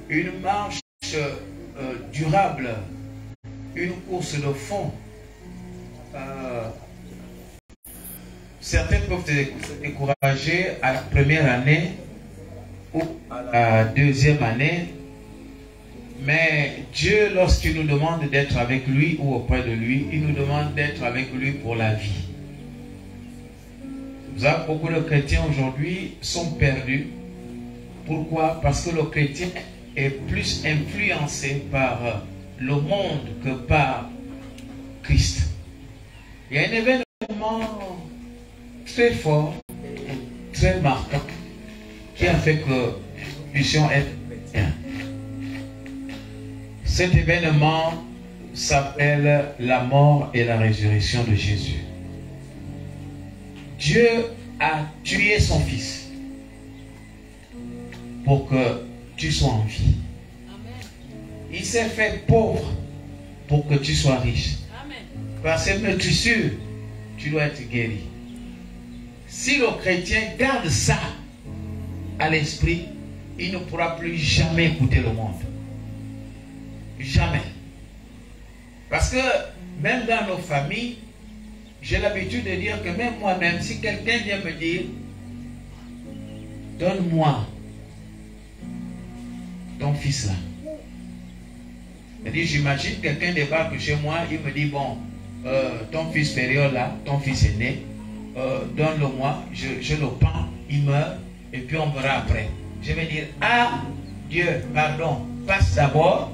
une marche durable, une course de fond. Certains peuvent se décourager à la première année ou à la deuxième année, mais Dieu, lorsqu'il nous demande d'être avec lui ou auprès de lui, il nous demande d'être avec lui pour la vie. Beaucoup de chrétiens aujourd'hui sont perdus. Pourquoi? Parce que le chrétien est plus influencé par le monde que par Christ. Il y a un événement très fort, très marquant, qui a fait que nous puissions être chrétiens. Cet événement s'appelle la mort et la résurrection de Jésus. Dieu a tué son fils pour que tu sois en vie. Il s'est fait pauvre pour que tu sois riche. Parce que tu es sûr, tu dois être guéri. Si le chrétien garde ça à l'esprit, il ne pourra plus jamais écouter le monde. Jamais. Parce que même dans nos familles, j'ai l'habitude de dire que même moi-même, si quelqu'un vient me dire, donne-moi ton fils là. J'imagine quelqu'un débarque chez moi, il me dit, bon, ton fils supérieur là, ton fils aîné, donne-le-moi, je le pends, il meurt, et puis on verra après. Je vais dire, ah, Dieu, pardon, passe d'abord,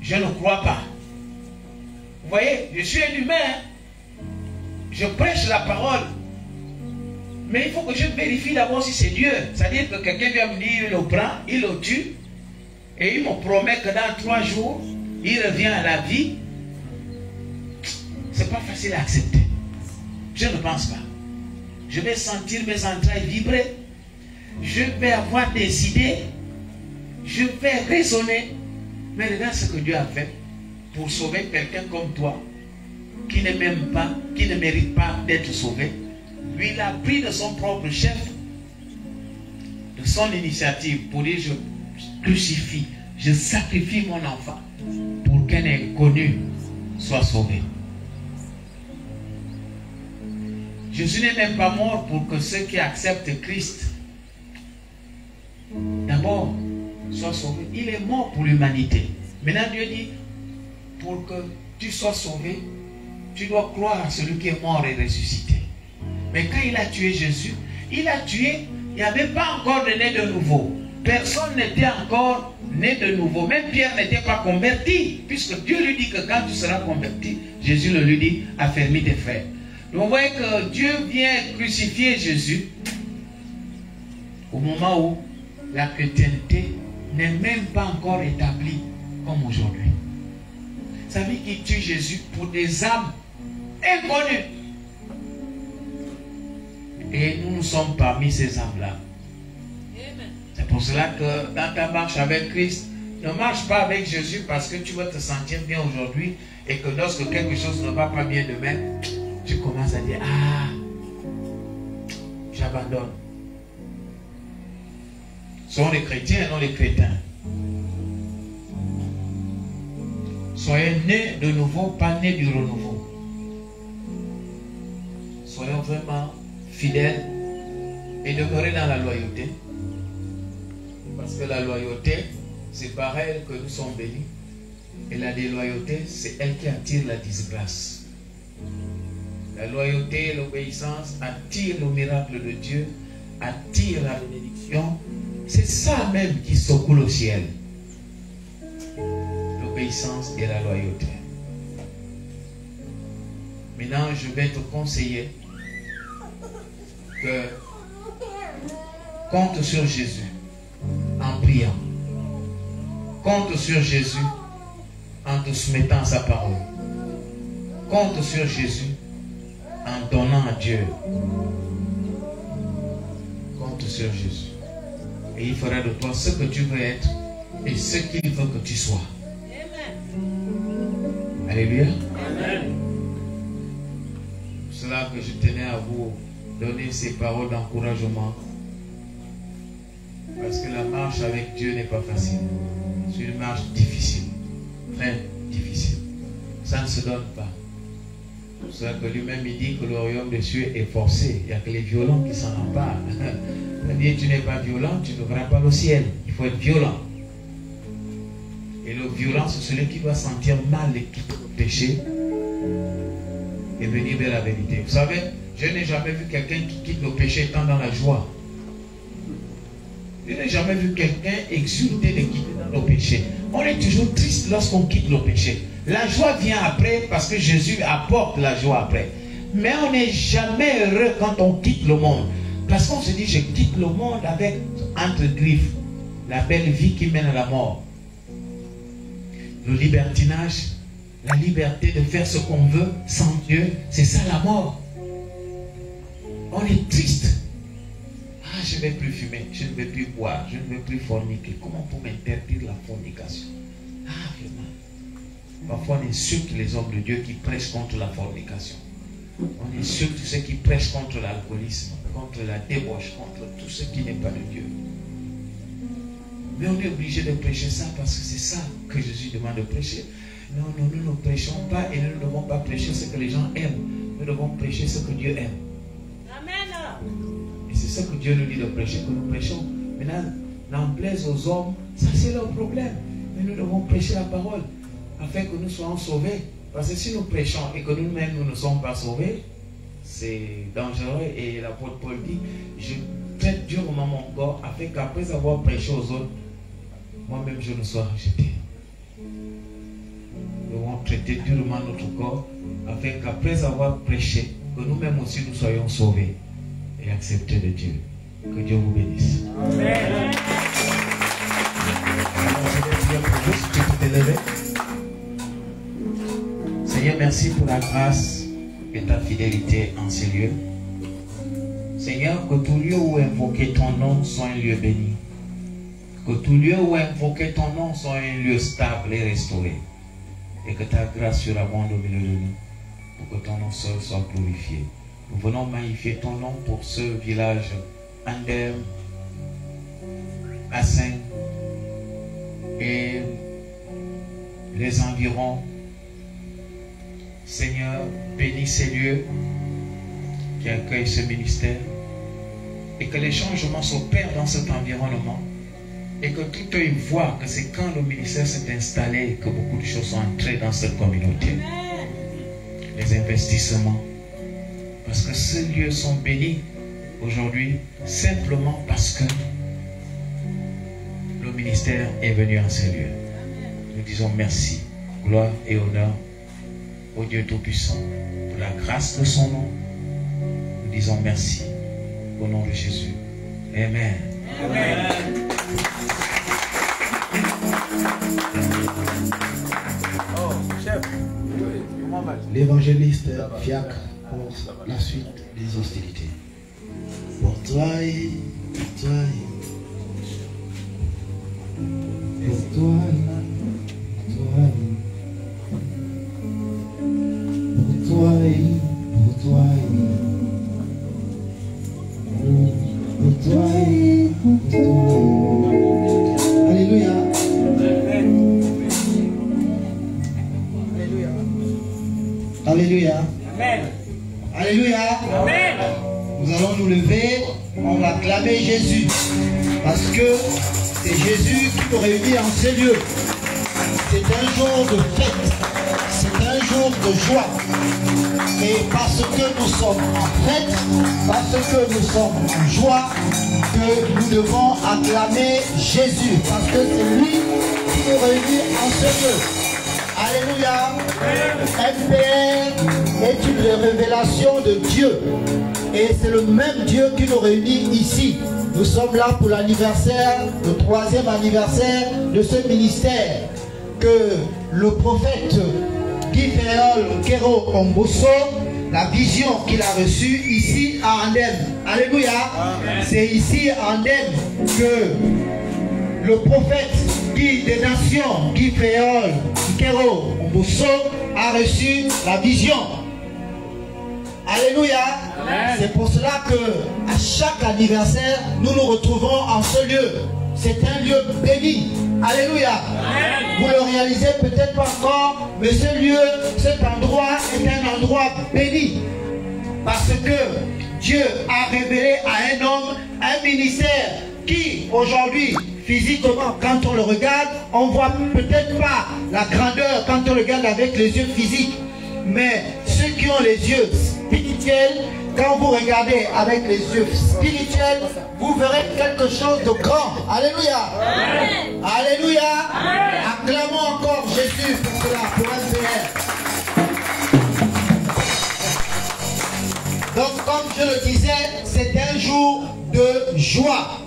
je ne crois pas. Vous voyez, je suis un humain, je prêche la parole, mais il faut que je vérifie d'abord si c'est Dieu. C'est-à-dire que quelqu'un vient me dire, il le prend, il le tue, et il me promet que dans 3 jours, il revient à la vie. C'est pas facile à accepter. Je ne pense pas. Je vais sentir mes entrailles vibrer. Je vais avoir des idées. Je vais raisonner. Mais regarde ce que Dieu a fait pour sauver quelqu'un comme toi, qui ne m'aime pas, qui ne mérite pas d'être sauvé. Lui, il a pris de son propre chef, de son initiative, pour dire, je crucifie, je sacrifie mon enfant pour qu'un inconnu soit sauvé. Jésus n'est même pas mort pour que ceux qui acceptent Christ d'abord soient sauvés. Il est mort pour l'humanité. Maintenant Dieu dit, pour que tu sois sauvé, tu dois croire à celui qui est mort et ressuscité. Mais quand il a tué Jésus, il a tué, il n'y avait pas encore de né de nouveau. Personne n'était encore né de nouveau. Même Pierre n'était pas converti, puisque Dieu lui dit que quand tu seras converti, Jésus le lui dit, affermis tes frères. Donc vous voyez que Dieu vient crucifier Jésus au moment où la chrétienté n'est même pas encore établie comme aujourd'hui. Ça veut dire qu'il tue Jésus pour des âmes inconnues. Et nous sommes parmi ces âmes-là. C'est pour cela que dans ta marche avec Christ, ne marche pas avec Jésus parce que tu vas te sentir bien aujourd'hui et que lorsque quelque chose ne va pas bien demain, tu commences à dire, ah, j'abandonne. Sont les chrétiens et non les crétins. Soyez nés de nouveau, pas nés du renouveau. Soyons vraiment fidèles et demeurez dans la loyauté. Parce que la loyauté, c'est par elle que nous sommes bénis. Et la déloyauté, c'est elle qui attire la disgrâce. La loyauté et l'obéissance attirent le miracle de Dieu, attirent la bénédiction. C'est ça même qui secoue le ciel. L'obéissance et la loyauté. Maintenant, je vais te conseiller que compte sur Jésus en priant. Compte sur Jésus en te soumettant à sa parole. Compte sur Jésus en donnant à Dieu. Compte sur Jésus. Et il fera de toi ce que tu veux être et ce qu'il veut que tu sois. Amen. Alléluia. Amen. C'est cela que je tenais à vous donner ces paroles d'encouragement. Parce que la marche avec Dieu n'est pas facile. C'est une marche difficile. Très difficile. Ça ne se donne pas. C'est ça que lui-même il dit que le royaume des cieux est forcé. Il n'y a que les violents qui s'en emparent. Il dit tu n'es pas violent, tu ne verras pas le ciel. Il faut être violent. Et le violent, c'est celui qui doit sentir mal et quitter le péché et venir vers la vérité. Vous savez, je n'ai jamais vu quelqu'un qui quitte le péché étant dans la joie. Je n'ai jamais vu quelqu'un exulter de quitter dans le péché. On est toujours triste lorsqu'on quitte le péché. La joie vient après parce que Jésus apporte la joie après. Mais on n'est jamais heureux quand on quitte le monde. Parce qu'on se dit, je quitte le monde avec, entre griffes, la belle vie qui mène à la mort. Le libertinage, la liberté de faire ce qu'on veut sans Dieu, c'est ça la mort. On est triste. Ah, je ne vais plus fumer, je ne vais plus boire, je ne vais plus forniquer. Comment pour m'interdire la fornication? Ah, vraiment. Parfois, on insulte les hommes de Dieu qui prêchent contre la fornication. On insulte ceux qui prêchent contre l'alcoolisme, contre la débauche, contre tout ce qui n'est pas de Dieu. Mais on est obligé de prêcher ça parce que c'est ça que Jésus demande de prêcher. Non, nous ne prêchons pas et nous ne devons pas prêcher ce que les gens aiment. Nous devons prêcher ce que Dieu aime. Amen. Et c'est ce que Dieu nous dit de prêcher, que nous prêchons. Maintenant, n'en plaise aux hommes, ça c'est leur problème. Mais nous devons prêcher la parole afin que nous soyons sauvés. Parce que si nous prêchons et que nous-mêmes nous ne sommes pas sauvés, c'est dangereux. Et l'apôtre Paul dit, je traite durement mon corps afin qu'après avoir prêché aux autres, moi-même je ne sois rejeté. Nous devons traiter durement notre corps afin qu'après avoir prêché, que nous-mêmes aussi nous soyons sauvés et acceptés de Dieu. Que Dieu vous bénisse. Amen. Alors, je vais prier pour vous, si tu peux t'élever. Seigneur, merci pour la grâce et ta fidélité en ces lieux. Seigneur, que tout lieu où invoquer ton nom soit un lieu béni. Que tout lieu où invoquer ton nom soit un lieu stable et restauré. Et que ta grâce surabonde au milieu de nous. Pour que ton nom seul soit glorifié. Nous venons magnifier ton nom pour ce village Andem, Bassin et les environs. Seigneur, bénis ces lieux qui accueillent ce ministère et que les changements s'opèrent dans cet environnement et que tout œil voit que c'est quand le ministère s'est installé que beaucoup de choses sont entrées dans cette communauté. Les investissements, parce que ces lieux sont bénis aujourd'hui simplement parce que le ministère est venu en ces lieux. Nous disons merci, gloire et honneur au Dieu Tout-Puissant, pour la grâce de son nom. Nous disons merci au nom de Jésus. Amen. Amen. Oh, chef. L'évangéliste Fiacre pour la suite des hostilités. Pour toi, pour toi, pour toi, pour toi, pour toi, pour toi, pour toi. Alléluia. Alléluia. Amen. Alléluia. Amen. Nous allons nous lever, on va acclamer Jésus. Parce que c'est Jésus qui nous réunit en ces lieux. C'est un jour de fête. C'est un jour de joie. Et parce que nous sommes en fête, parce que nous sommes en joie, que nous devons acclamer Jésus. Parce que c'est lui qui nous réunit en ces lieux. Alléluia. MPR est une révélation de Dieu. Et c'est le même Dieu qui nous réunit ici. Nous sommes là pour l'anniversaire, le 3e anniversaire de ce ministère que le prophète Guy Féol Kero Omboso, la vision qu'il a reçue ici à Andem. Alléluia. C'est ici à Andem que le prophète Guy des Nations, Guy Féol Kero Omboso, a reçu la vision. Alléluia. C'est pour cela que à chaque anniversaire, nous nous retrouvons en ce lieu. C'est un lieu béni. Alléluia. Vous le réalisez peut-être pas encore, mais ce lieu, cet endroit est un endroit béni. Parce que Dieu a révélé à un homme un ministère qui, aujourd'hui, physiquement, quand on le regarde, on ne voit peut-être pas la grandeur quand on le regarde avec les yeux physiques. Mais ceux qui ont les yeux spirituels, quand vous regardez avec les yeux spirituels, vous verrez quelque chose de grand. Alléluia. Amen. Alléluia. Amen. Acclamons encore Jésus pour cela, pour MPR. Donc, comme je le disais, c'est un jour de joie.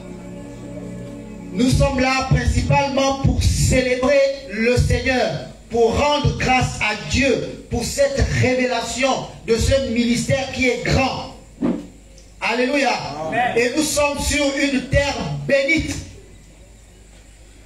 Nous sommes là principalement pour célébrer le Seigneur, pour rendre grâce à Dieu pour cette révélation de ce ministère qui est grand. Alléluia. Amen. Et nous sommes sur une terre bénite.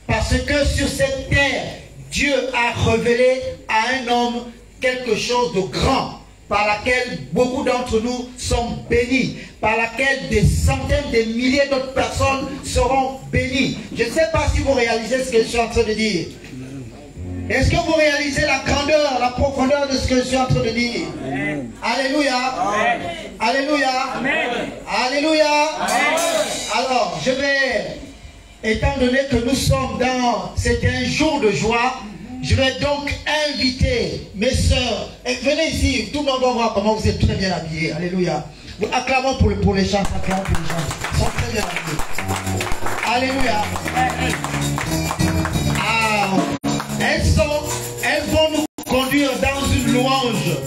Parce que sur cette terre, Dieu a révélé à un homme quelque chose de grand, par laquelle beaucoup d'entre nous sont bénis, par laquelle des centaines de milliers d'autres personnes seront bénies. Je ne sais pas si vous réalisez ce que je suis en train de dire. Est-ce que vous réalisez la grandeur, la profondeur de ce que je suis en train de dire? Amen. Alléluia. Amen. Alléluia. Amen. Alléluia. Amen. Alors, je vais, étant donné que nous sommes dans, c'est un jour de joie, je vais donc inviter mes sœurs. Et venez ici, tout le monde va voir comment vous êtes très bien habillés. Alléluia. Acclamons pour les chants, acclamons pour les chants. Ils sont très bien habillés. Alléluia. Ah. Elles vont nous conduire dans une louange.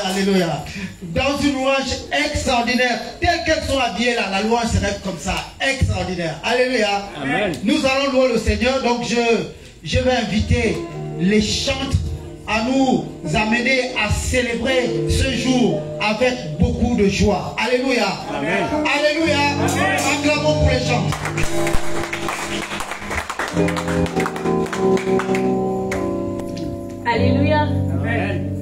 Alléluia. Dans une louange extraordinaire. Telle qu'elles sont habillées là, la louange serait comme ça. Extraordinaire. Alléluia. Amen. Nous allons louer le Seigneur. Donc je vais inviter les chantres à nous amener à célébrer ce jour avec beaucoup de joie. Alléluia. Amen. Alléluia. Amen. Acclamons pour les chantres. Alléluia. Amen.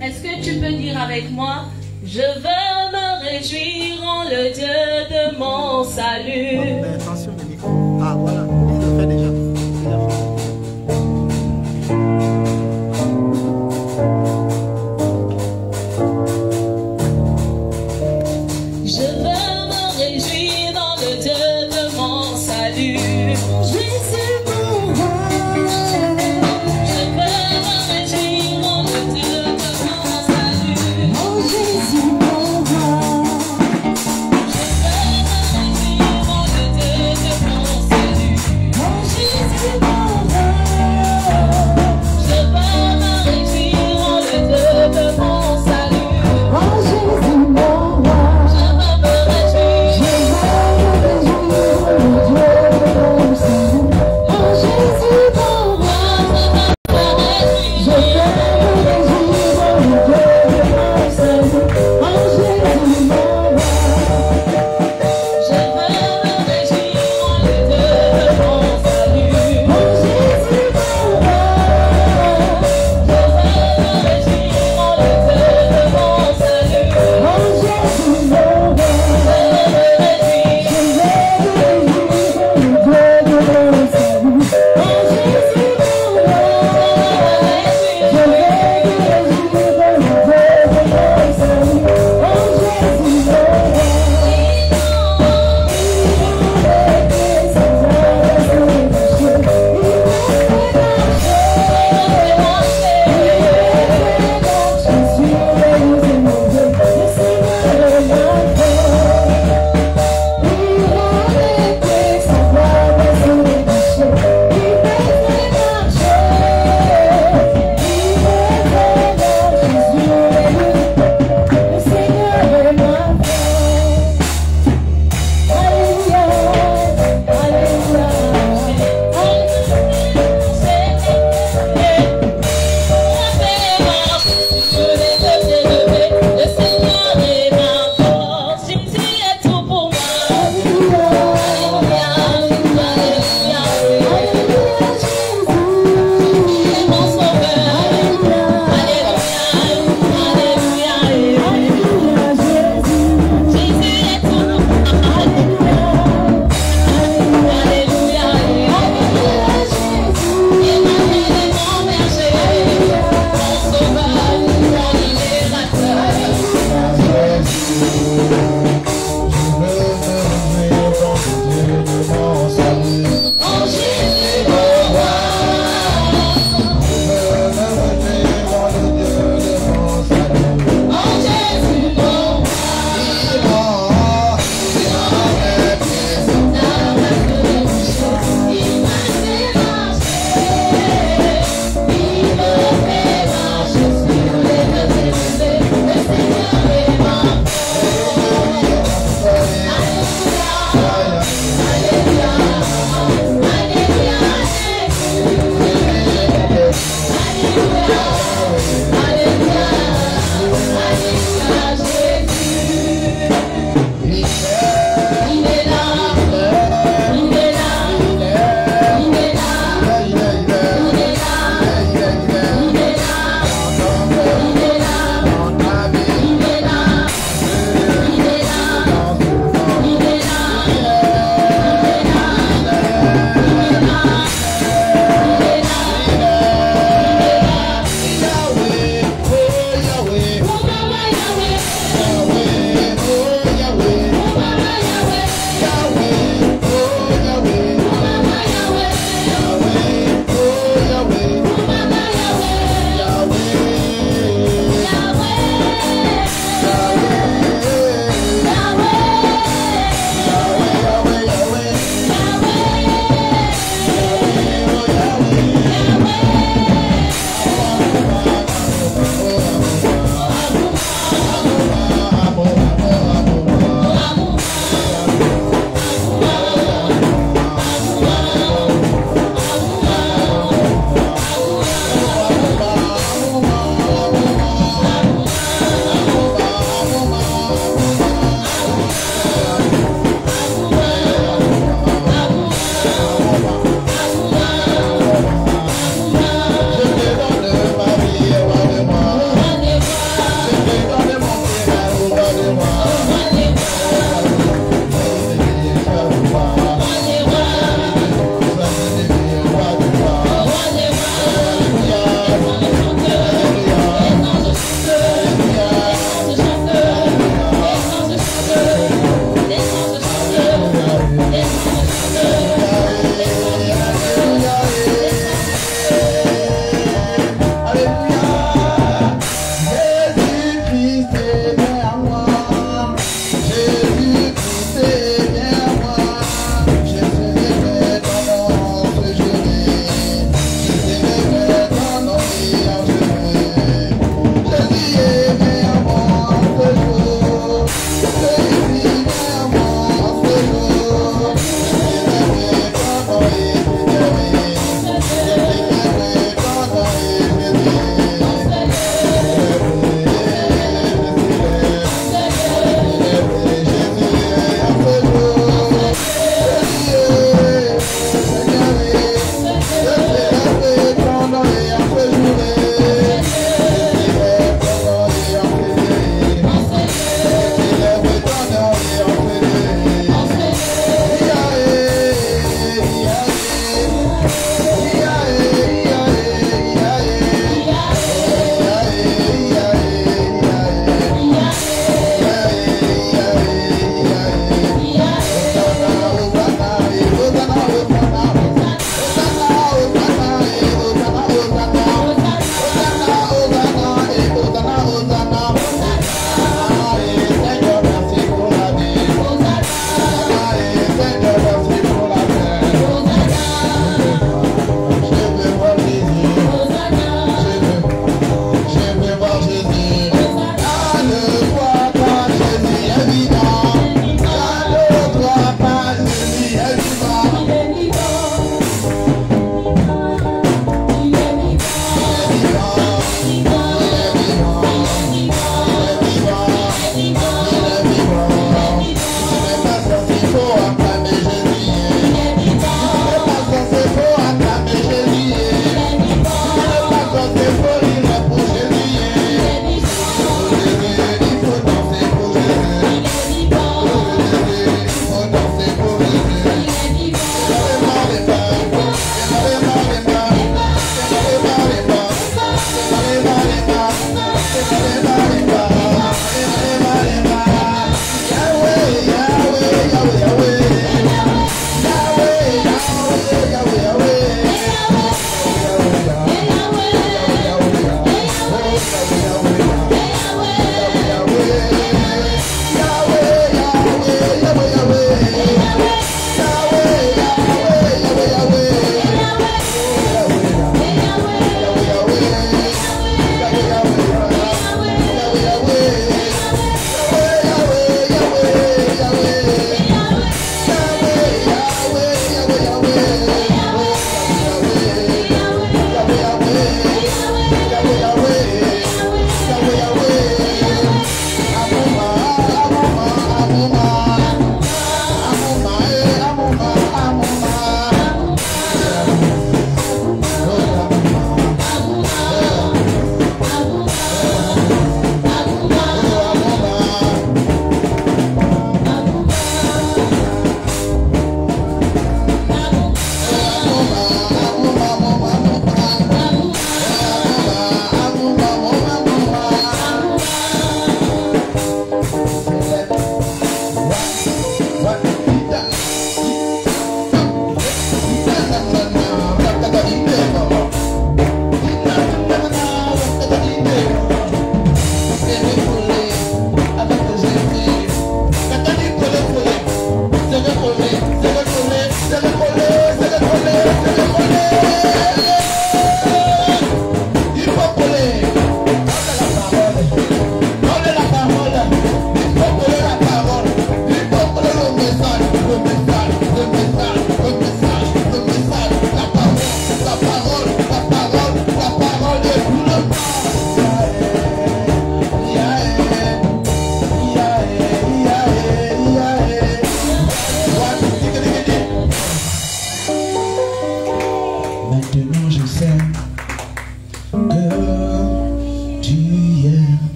Est-ce que tu peux dire avec moi: je veux me réjouir en le Dieu de mon salut. Mais attention le micro. Ah voilà, il le fait déjà. Je veux me réjouir dans le Dieu de mon salut.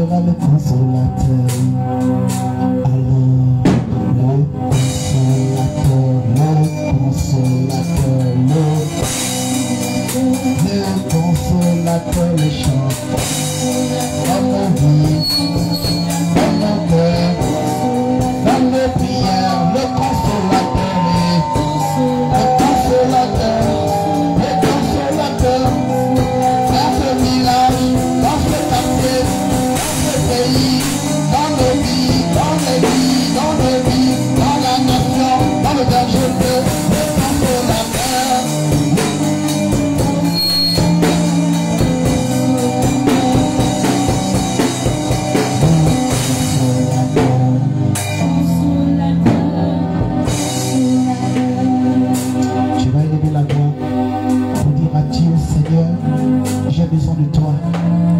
sera le consolateur. Alors, le consolateur, le consolateur, le chante. Dans nos vies, dans nos cœurs, dans nos prières, le consolateur est. Le consolateur, dans ce village, dans ce quartier, dans ce pays, dans nos vies, dans les vies, dans nos vies, dans la nation, dans le berger, le consolateur. Tu vas élever la voix pour dire à Dieu, Seigneur, j'ai besoin de toi.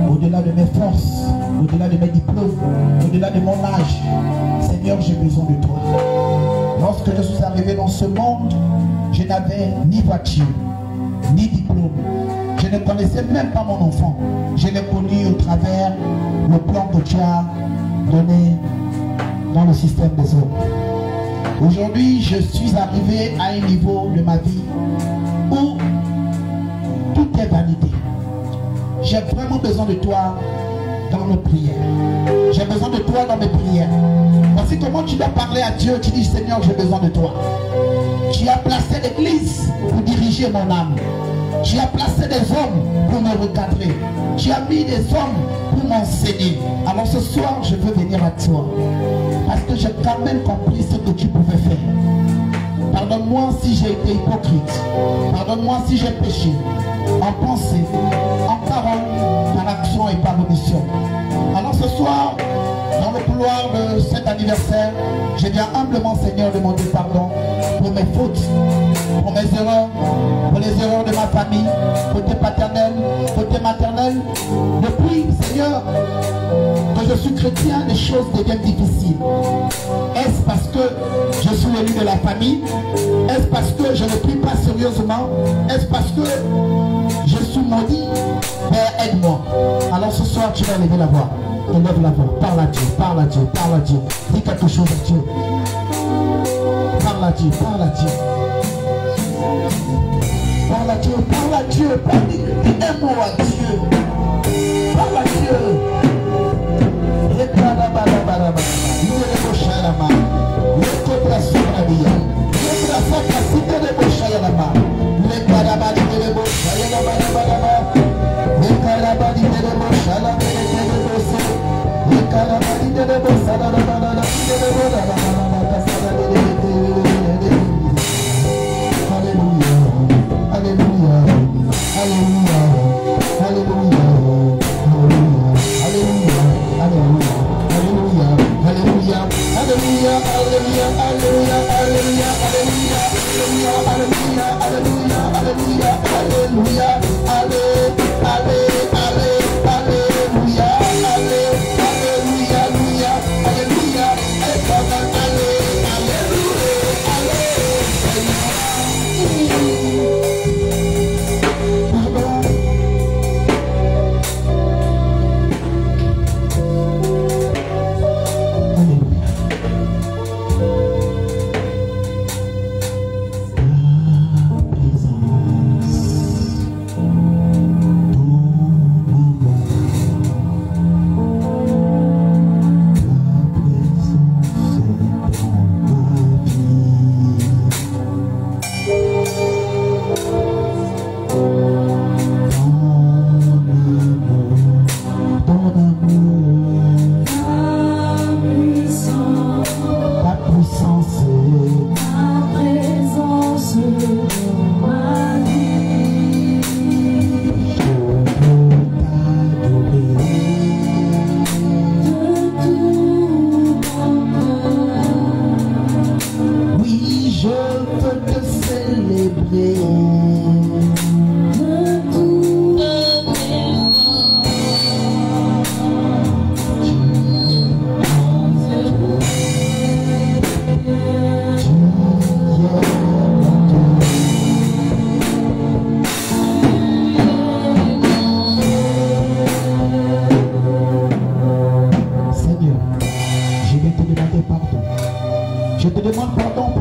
Au-delà de mes forces, au-delà de mes diplômes, au-delà de mon âge, Seigneur, j'ai besoin de toi. Lorsque je suis arrivé dans ce monde, je n'avais ni voiture, ni diplôme. Je ne connaissais même pas mon enfant. Je l'ai connu au travers le plan que tu as donné dans le système des hommes. Aujourd'hui, je suis arrivé à un niveau de ma vie où tout est vanité. J'ai vraiment besoin de toi dans nos prières. J'ai besoin de toi dans mes prières. Voici comment tu dois parler à Dieu. Tu dis, Seigneur, j'ai besoin de toi. Tu as placé l'église pour diriger mon âme. Tu as placé des hommes pour me recadrer. Tu as mis des hommes pour m'enseigner. Alors ce soir, je veux venir à toi. Parce que j'ai quand même compris ce que tu pouvais faire. Pardonne-moi si j'ai été hypocrite. Pardonne-moi si j'ai péché. En pensée, en parole, par action et par omission. Alors ce soir, dans le couloir de cet anniversaire, je viens humblement, Seigneur, demander pardon pour mes fautes, pour mes erreurs, pour les erreurs de ma famille, côté paternel, côté maternel. Depuis, Seigneur, que je suis chrétien, les choses deviennent difficiles. Est-ce parce que je suis l'élu de la famille? Est-ce parce que je ne prie pas sérieusement? Est-ce parce que je suis maudit? Père, aide-moi. Alors ce soir, tu vas élever la voix. Élève la voix. Parle à Dieu, parle à Dieu, parle à Dieu. Dis quelque chose à Dieu. Parle à Dieu, parle à Dieu. Parle à Dieu, parle à Dieu. Dis un mot à Dieu. Parle à Dieu.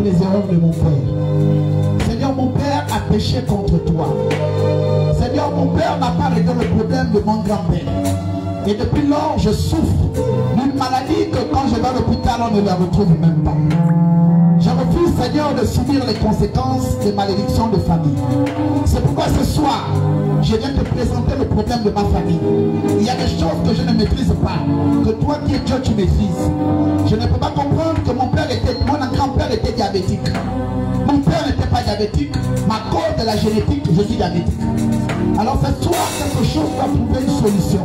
les erreurs de mon père. Seigneur, mon père a péché contre toi. Seigneur, mon père n'a pas réglé le problème de mon grand-père. Et depuis lors, je souffre d'une maladie que quand je vais à l'hôpital, on ne la retrouve même pas. Je refuse, Seigneur, de subir les conséquences des malédictions de famille. C'est pourquoi ce soir, je viens te présenter le problème de ma famille. Il y a des choses que je ne maîtrise pas, que toi qui es Dieu, tu maîtrises. Je ne peux pas comprendre que mon grand-père était diabétique. Mon père n'était pas diabétique, mais à cause de la génétique, je suis diabétique. Alors ce soir, quelque chose doit trouver une solution.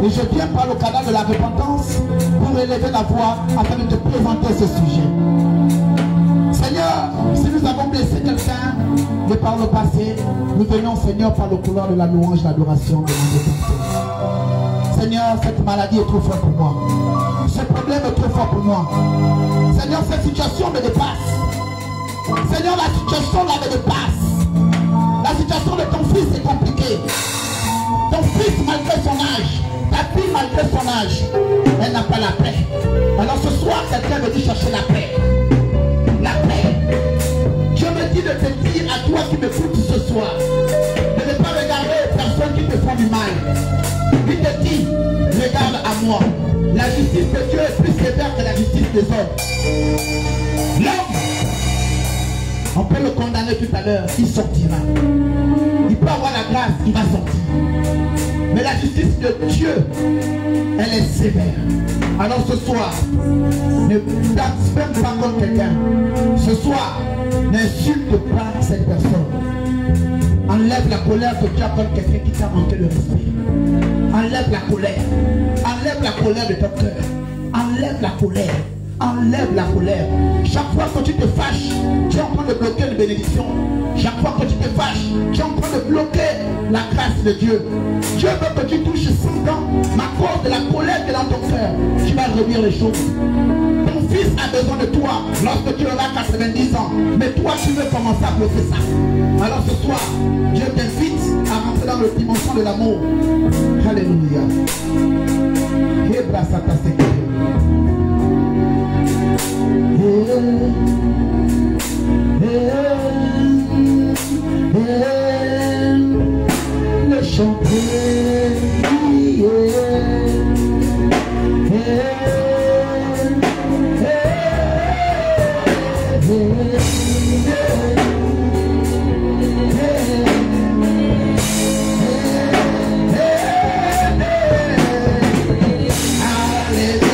Et je viens par le canal de la repentance pour élever la voix afin de te présenter ce sujet. Seigneur, si nous avons blessé quelqu'un de par le passé, nous venons, Seigneur, par le couloir de la louange, l'adoration de notre Père. Seigneur, cette maladie est trop forte pour moi. Ce problème est trop fort pour moi. Seigneur, cette situation me dépasse. Seigneur, la situation là me dépasse. La situation de ton fils est compliquée. Ton fils, malgré son âge, ta fille, malgré son âge, elle n'a pas la paix. Alors ce soir, quelqu'un me dit chercher la paix. La paix. Je me dis de te dire à toi qui m'écoutes ce soir, de ne pas regarder les personnes qui te font du mal. Il te dit, regarde à moi. La justice de Dieu est plus sévère que la justice des hommes. L'homme, on peut le condamner tout à l'heure, il sortira. Il peut avoir la grâce, il va sortir. Mais la justice de Dieu, elle est sévère. Alors ce soir, ne blasphème pas contre quelqu'un. Ce soir, n'insulte pas cette personne. Enlève la colère que tu as contre quelqu'un qui t'a manqué le respect. Enlève la colère. Enlève la colère de ton cœur. Enlève la colère. Enlève la colère. Chaque fois que tu te fâches, tu es en train de bloquer une bénédiction. Chaque fois que tu te fâches, tu es en train de bloquer la grâce de Dieu. Dieu veut que tu touches 100 ans, mais à cause de la colère qui est dans ton cœur, tu vas revenir les choses. Ton fils a besoin de toi lorsque tu auras 90 ans. Mais toi, tu veux commencer à bloquer ça. Alors ce soir, Dieu t'invite à rentrer dans la dimension de l'amour. Alléluia. Le chanter, Alléluia.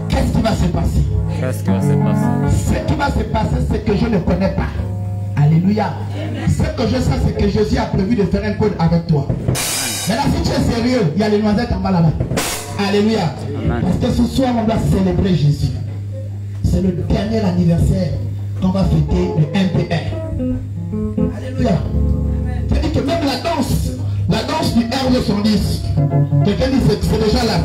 Qu'est-ce qui va se passer? Qu'est-ce qui va se passer? Ce qui va se passer, c'est que je ne connais pas. Alléluia. Ce que je sais, c'est que Jésus a prévu de faire un code avec toi. Maintenant, si tu es sérieux, il y a les noisettes en bas là-bas. Alléluia. Parce que ce soir, on doit célébrer Jésus. C'est le dernier anniversaire qu'on va fêter le MPR. Alléluia. C'est-à-dire que même la danse du R210, quelqu'un dit que c'est déjà là.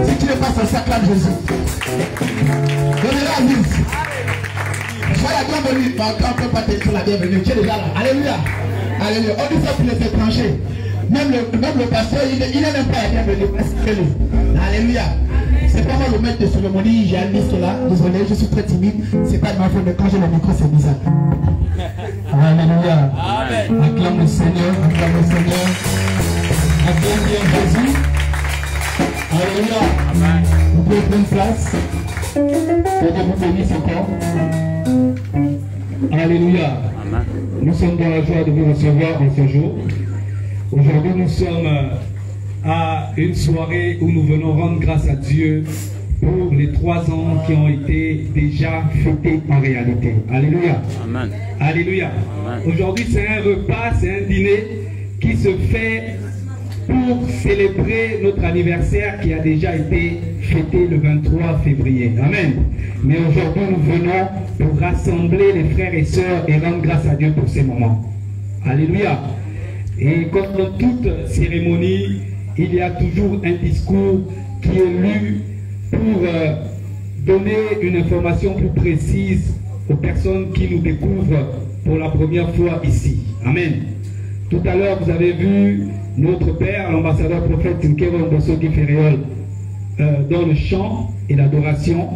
Si tu ne passes un sac là, Jésus, donnez-la à Lise. Sois la bienvenue. On ne peut pas te dire la bienvenue. Tu es déjà là. Alléluia. Alléluia. On dit ça pour les étrangers. Même le pasteur, il n'est même pas la bienvenue. Alléluia. C'est pas moi le maître de cérémonie. J'ai un liste là. Désolé, je suis très timide. C'est pas de ma faute, mais quand j'ai le micro, c'est bizarre. Alléluia. Amen. Acclame le Seigneur. Acclame le Seigneur. Acclame bien Jésus. Alléluia. Amen. Vous pouvez prendre place. Que Dieu vous bénisse encore. Alléluia. Amen. Nous sommes dans la joie de vous recevoir en ce jour. Aujourd'hui, nous sommes à une soirée où nous venons rendre grâce à Dieu pour les 3 ans qui ont été déjà fêtés en réalité. Alléluia. Amen. Alléluia. Aujourd'hui, c'est un repas, c'est un dîner qui se fait pour célébrer notre anniversaire qui a déjà été fêté le 23 février. Amen. Mais aujourd'hui, nous venons pour rassembler les frères et sœurs et rendre grâce à Dieu pour ces moments. Alléluia. Et comme dans toute cérémonie, il y a toujours un discours qui est lu pour donner une information plus précise aux personnes qui nous découvrent pour la première fois ici. Amen. Tout à l'heure, vous avez vu notre père, l'ambassadeur prophète Nkero Mbosso Guiferiol, dans le chant et l'adoration,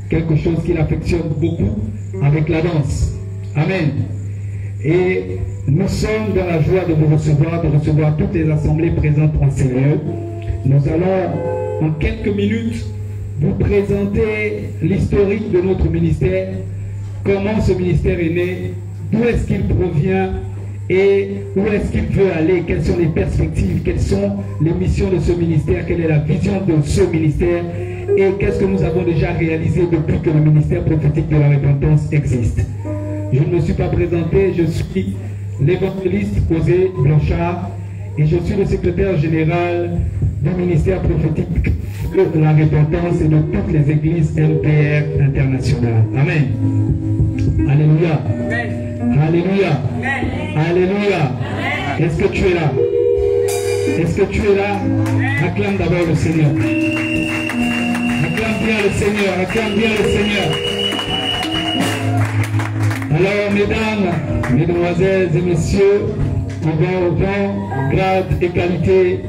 quelque chose qu'il affectionne beaucoup avec la danse. Amen. Et nous sommes dans la joie de vous recevoir toutes les assemblées présentes en ces lieux. Nous allons en quelques minutes vous présenter l'historique de notre ministère, comment ce ministère est né, d'où est-ce qu'il provient et où est-ce qu'il veut aller, quelles sont les perspectives, quelles sont les missions de ce ministère, quelle est la vision de ce ministère et qu'est-ce que nous avons déjà réalisé depuis que le ministère prophétique de la repentance existe. Je ne me suis pas présenté, je suis l'évangéliste José Blanchard et je suis le secrétaire général du ministère prophétique de la repentance et de toutes les églises MPR internationales. Amen. Alléluia. Alléluia. Alléluia. Est-ce que tu es là? Est-ce que tu es là? Acclame d'abord le Seigneur. Acclame bien le Seigneur. Acclame bien le Seigneur. Alors, mesdames, mesdemoiselles et messieurs, en rang, grade et qualité,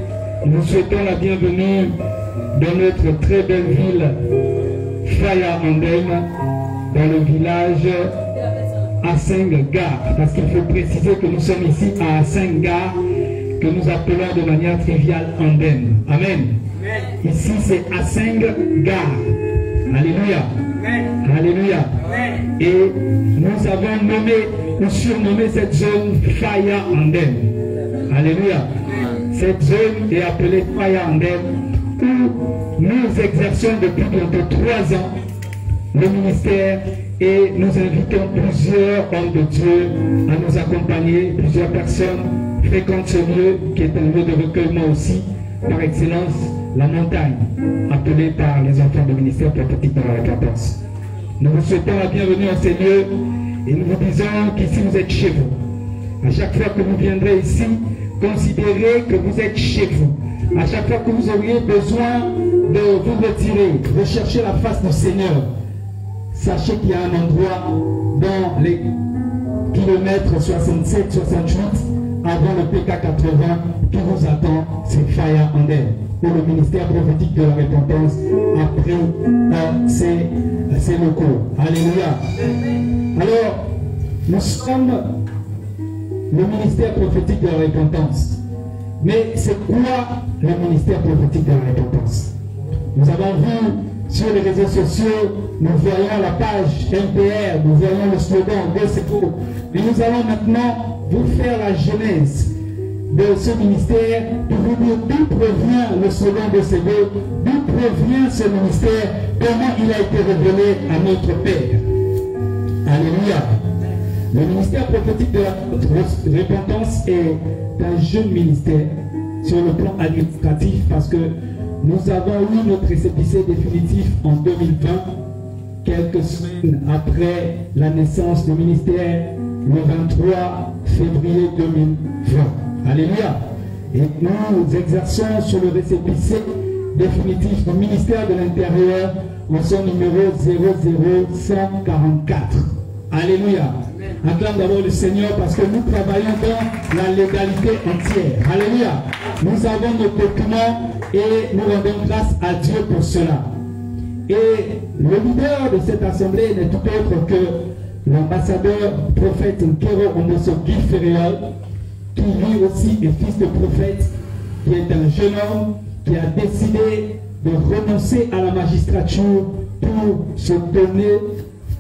nous souhaitons la bienvenue dans notre très belle ville, Faya Andem, dans le village Aseng-Gare, parce qu'il faut préciser que nous sommes ici à Aseng-Gare, que nous appelons de manière triviale Andem. Amen. Ici c'est Aseng-Gare. Alléluia. Alléluia. Et nous avons nommé ou surnommé cette zone Faya Andem. Alléluia. Cette zone est appelée Faya Andem, où nous exerçons depuis bientôt 3 ans le ministère et nous invitons plusieurs hommes de Dieu à nous accompagner. Plusieurs personnes fréquentent ce lieu qui est un lieu de recueillement aussi, par excellence la montagne, appelée par les enfants du ministère prophétique de la repentance. Nous vous souhaitons la bienvenue en ces lieux et nous vous disons qu'ici vous êtes chez vous. À chaque fois que vous viendrez ici, considérez que vous êtes chez vous. À chaque fois que vous auriez besoin de vous retirer, de chercher la face du Seigneur, sachez qu'il y a un endroit dans les kilomètres 67-68 avant le PK80 qui vous attend, c'est Faya Andem, où le ministère prophétique de la repentance a pris ses locaux. Alléluia. Alors, nous sommes le ministère prophétique de la repentance. Mais c'est quoi le ministère prophétique de la repentance? Nous avons vu sur les réseaux sociaux, nous voyons la page MPR, nous voyons le slogan Go. Mais nous allons maintenant vous faire la genèse de ce ministère, pour vous dire d'où provient le slogan de Go, d'où provient ce ministère, comment il a été révélé à notre Père. Alléluia. Le ministère prophétique de la repentance est un jeune ministère sur le plan administratif parce que nous avons eu notre récépissé définitif en 2020, quelques semaines après la naissance du ministère, le 23 février 2020. Alléluia. Et nous exerçons sur le récépissé définitif du ministère de l'Intérieur en son numéro 00144. Alléluia. Acclame d'abord le Seigneur parce que nous travaillons dans la légalité entière. Alléluia. Nous avons nos documents et nous rendons grâce à Dieu pour cela. Et le leader de cette assemblée n'est tout autre que l'ambassadeur prophète Nkero Mbosso Guiferiol, qui lui aussi est fils de prophète, qui est un jeune homme qui a décidé de renoncer à la magistrature pour se donner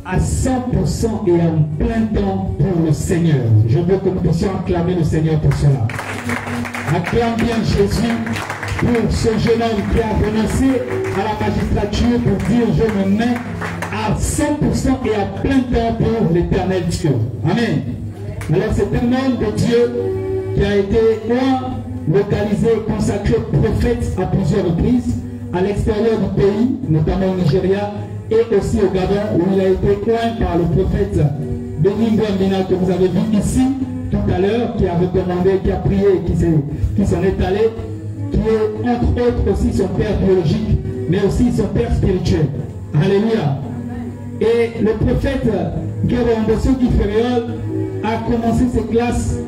à 100% et en plein temps pour le Seigneur. Je veux que nous puissions acclamer le Seigneur pour cela. Acclame bien Jésus pour ce jeune homme qui a renoncé à la magistrature pour dire je me mets à 100% et à plein temps pour l'éternel Dieu. Amen. Alors c'est un homme de Dieu qui a été localisé, consacré prophète à plusieurs reprises à l'extérieur du pays, notamment au Nigeria, et aussi au Gabon, où il a été oint par le prophète Béni Mbouambina, que vous avez vu ici tout à l'heure, qui a recommandé, qui a prié, qui s'en est allé, qui est entre autres aussi son père biologique, mais aussi son père spirituel. Alléluia. Et le prophète Nkero Mbosso Guiferiol a commencé ses classes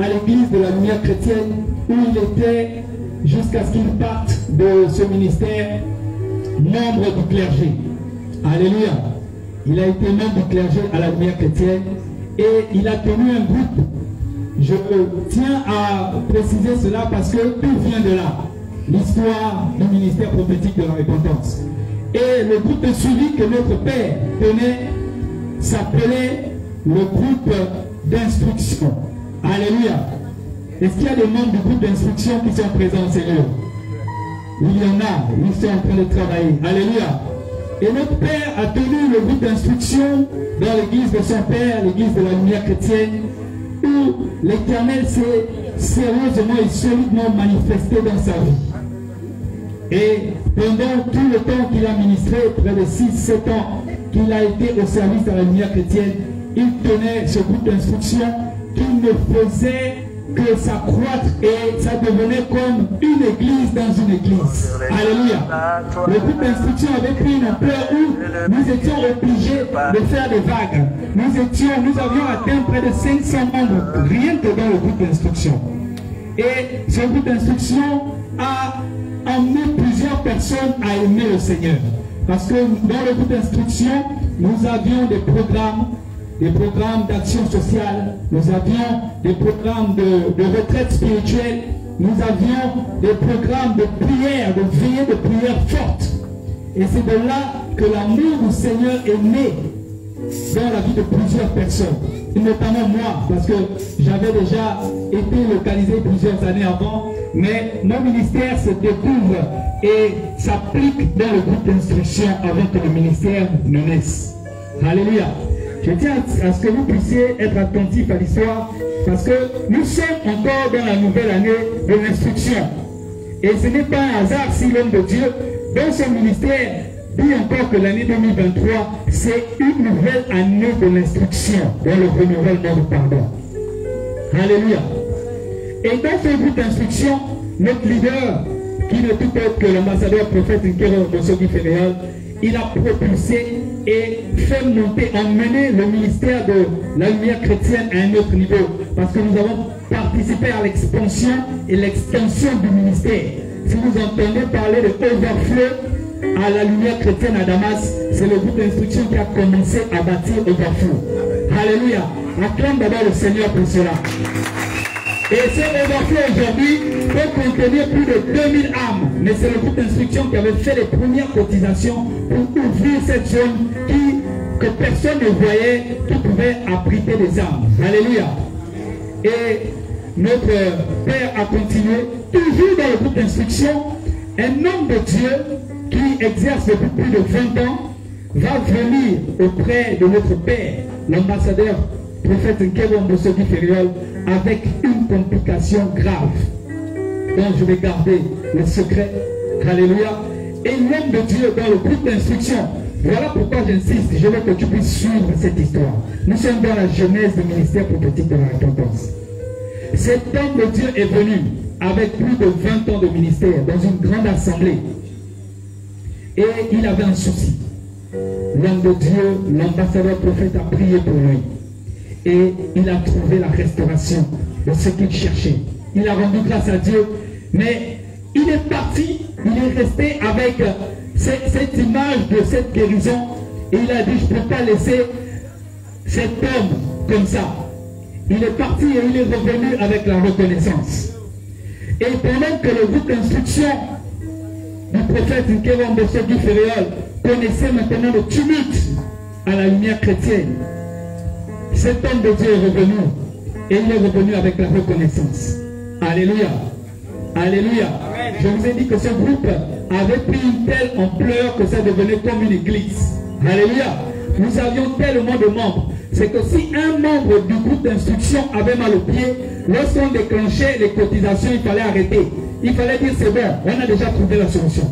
à l'église de la Lumière chrétienne où il était jusqu'à ce qu'il parte de ce ministère membre du clergé. Alléluia. Il a été membre du clergé à la Lumière chrétienne et il a tenu un groupe. Je tiens à préciser cela parce que tout vient de là. L'histoire du ministère prophétique de la repentance. Et le groupe de suivi que notre père tenait s'appelait le groupe d'instruction. Alléluia. Est-ce qu'il y a des membres du groupe d'instruction qui sont présents au Seigneur? Il y en a, ils sont en train de travailler. Alléluia. Et notre père a tenu le groupe d'instruction dans l'église de son père, l'église de la Lumière chrétienne, où l'Éternel s'est sérieusement et solidement manifesté dans sa vie. Et pendant tout le temps qu'il a ministré, près de 6-7 ans qu'il a été au service de la Lumière chrétienne, il tenait ce groupe d'instruction qui ne faisait que s'accroître et ça devenait comme une église dans une église. Alléluia. Le groupe d'instruction avait pris une ampleur où nous étions obligés de faire des vagues. Nous avions atteint près de 500 membres, rien que dans le groupe d'instruction. Et ce groupe d'instruction a emmené plusieurs personnes à aimer le Seigneur. Parce que dans le groupe d'instruction, nous avions des programmes d'action sociale, nous avions des programmes de retraite spirituelle, nous avions des programmes de prière, de veillée de prière forte. Et c'est de là que l'amour du Seigneur est né dans la vie de plusieurs personnes, et notamment moi, parce que j'avais déjà été localisé plusieurs années avant, mais mon ministère se découvre et s'applique dans le groupe d'instruction avant que le ministère ne naisse. Alléluia. Je tiens à ce que vous puissiez être attentifs à l'histoire parce que nous sommes encore dans la nouvelle année de l'instruction. Et ce n'est pas un hasard si l'homme de Dieu, dans son ministère, dit encore que l'année 2023, c'est une nouvelle année de l'instruction dans le renouvellement du pardon. Alléluia. Et dans ce groupe d'instruction, notre leader, qui n'est tout autre que l'ambassadeur prophète Nkero Bosogi Fédéral, il a propulsé et fait monter, emmener le ministère de la Lumière chrétienne à un autre niveau. Parce que nous avons participé à l'expansion et l'extension du ministère. Si vous entendez parler de overflow à la Lumière chrétienne à Damas, c'est le groupe d'instruction qui a commencé à bâtir overflow. Alléluia. Acclame d'abord le Seigneur pour cela. Et ce overflow aujourd'hui peut contenir plus de 2000 âmes. Mais c'est le groupe d'instruction qui avait fait les premières cotisations pour ouvrir cette zone que personne ne voyait, qui pouvait abriter des âmes. Alléluia. Et notre Père a continué, toujours dans le groupe d'instruction, un homme de Dieu qui exerce depuis plus de 20 ans va venir auprès de notre Père, l'ambassadeur prophète Nkero Bosogi Fédéral, avec une complication grave dont je vais garder le secret. Alléluia. Et l'homme de Dieu dans le groupe d'instruction, voilà pourquoi j'insiste, je veux que tu puisses suivre cette histoire. Nous sommes dans la genèse du ministère prophétique de la repentance. Cet homme de Dieu est venu avec plus de 20 ans de ministère dans une grande assemblée. Et il avait un souci. L'homme de Dieu, l'ambassadeur prophète a prié pour lui. Et il a trouvé la restauration de ce qu'il cherchait. Il a rendu grâce à Dieu. Mais il est parti, il est resté avec cette image de cette guérison. Et il a dit, je ne peux pas laisser cet homme comme ça. Il est parti et il est revenu avec la reconnaissance. Et pendant que le groupe d'instruction du prophète Nkero Bosogi Fédéral connaissait maintenant le tumulte à la Lumière chrétienne, cet homme de Dieu est revenu et il est revenu avec la reconnaissance. Alléluia. Alléluia. Amen. Je vous ai dit que ce groupe avait pris une telle ampleur que ça devenait comme une église. Alléluia. Nous avions tellement de membres. C'est que si un membre du groupe d'instruction avait mal au pied, lorsqu'on déclenchait les cotisations, il fallait arrêter. Il fallait dire c'est bon, on a déjà trouvé la solution.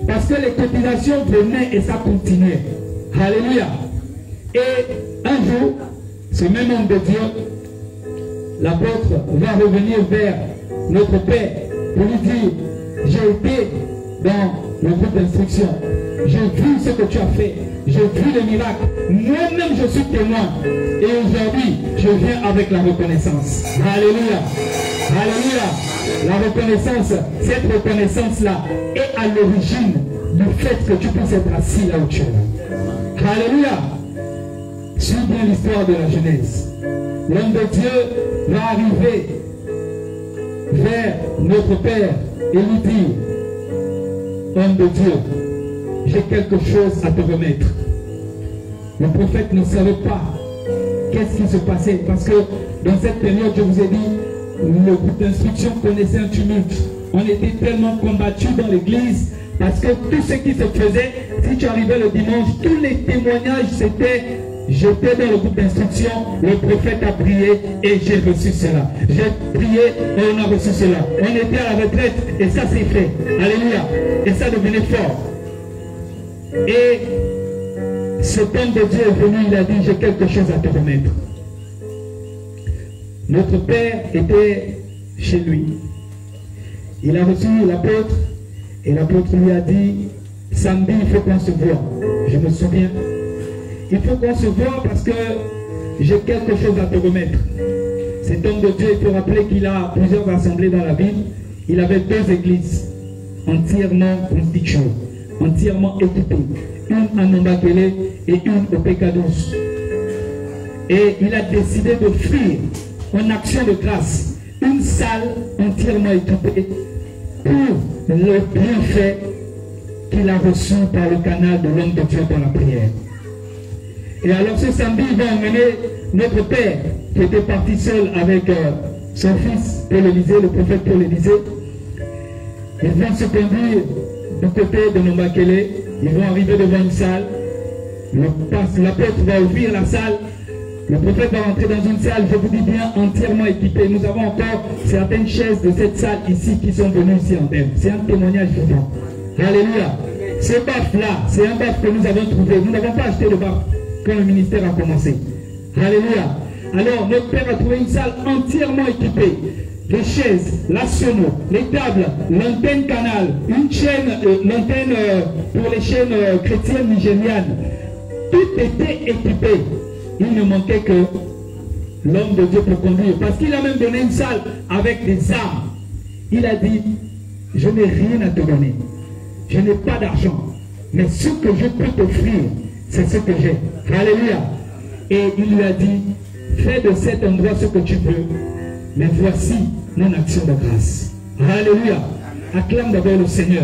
Parce que les cotisations venaient et ça continuait. Alléluia. Et un jour, ce même homme de Dieu, l'apôtre va revenir vers notre Père pour lui dire, j'ai été dans le groupe d'instruction j'ai vu ce que tu as fait, j'ai vu les miracles, moi-même je suis témoin. Et aujourd'hui, je viens avec la reconnaissance. Alléluia. Alléluia. La reconnaissance, cette reconnaissance-là est à l'origine du fait que tu puisses être assis là où tu es. Alléluia. Suis bien l'histoire de la Genèse. L'homme de Dieu va arriver vers notre Père et lui dire, homme de Dieu, j'ai quelque chose à te remettre. Le prophète ne savait pas qu'est-ce qui se passait, parce que dans cette période, je vous ai dit, le groupe d'instruction connaissait un tumulte. On était tellement combattus dans l'église, parce que tout ce qui se faisait, si tu arrivais le dimanche, tous les témoignages, c'était: j'étais dans le groupe d'instruction, le prophète a prié et j'ai reçu cela. J'ai prié et on a reçu cela. On était à la retraite et ça s'est fait. Alléluia. Et ça devenait fort. Et cet homme de Dieu est venu, il a dit, j'ai quelque chose à te remettre. Notre père était chez lui. Il a reçu l'apôtre et l'apôtre lui a dit, samedi, il faut qu'on se voie. Je me souviens. Il faut qu'on se voie parce que j'ai quelque chose à te remettre. Cet homme de Dieu, il faut rappeler qu'il a plusieurs assemblées dans la ville. Il avait 2 églises entièrement constituées, entièrement équipées. Une à Nombakele et une au Pécados. Et il a décidé d'offrir en action de grâce une salle entièrement équipée pour le bienfait qu'il a reçu par le canal de l'homme de Dieu dans la prière. Et alors ce samedi, il va emmener notre père qui était parti seul avec son fils Paul Élysée, le prophète Paul Élysée. Ils vont se conduire du côté de Nombakele. Ils vont arriver devant une salle. L'apôtre va ouvrir la salle. Le prophète va rentrer dans une salle, je vous dis bien, entièrement équipée. Nous avons encore certaines chaises de cette salle ici qui sont venues ici en terre. C'est un témoignage vivant. Alléluia. Ce baf-là, c'est un baf que nous avons trouvé. Nous n'avons pas acheté le baf quand le ministère a commencé. Alléluia. Alors, notre père a trouvé une salle entièrement équipée. Les chaises, la sono, les tables, l'antenne canal, une chaîne, l'antenne pour les chaînes chrétiennes nigérianes. Tout était équipé. Il ne manquait que l'homme de Dieu pour conduire. Parce qu'il a même donné une salle avec des armes. Il a dit, je n'ai rien à te donner. Je n'ai pas d'argent. Mais ce que je peux t'offrir, c'est ce que j'ai. Alléluia. Et il lui a dit, fais de cet endroit ce que tu veux. Mais voici mon action de grâce. Alléluia. Acclame d'abord le Seigneur.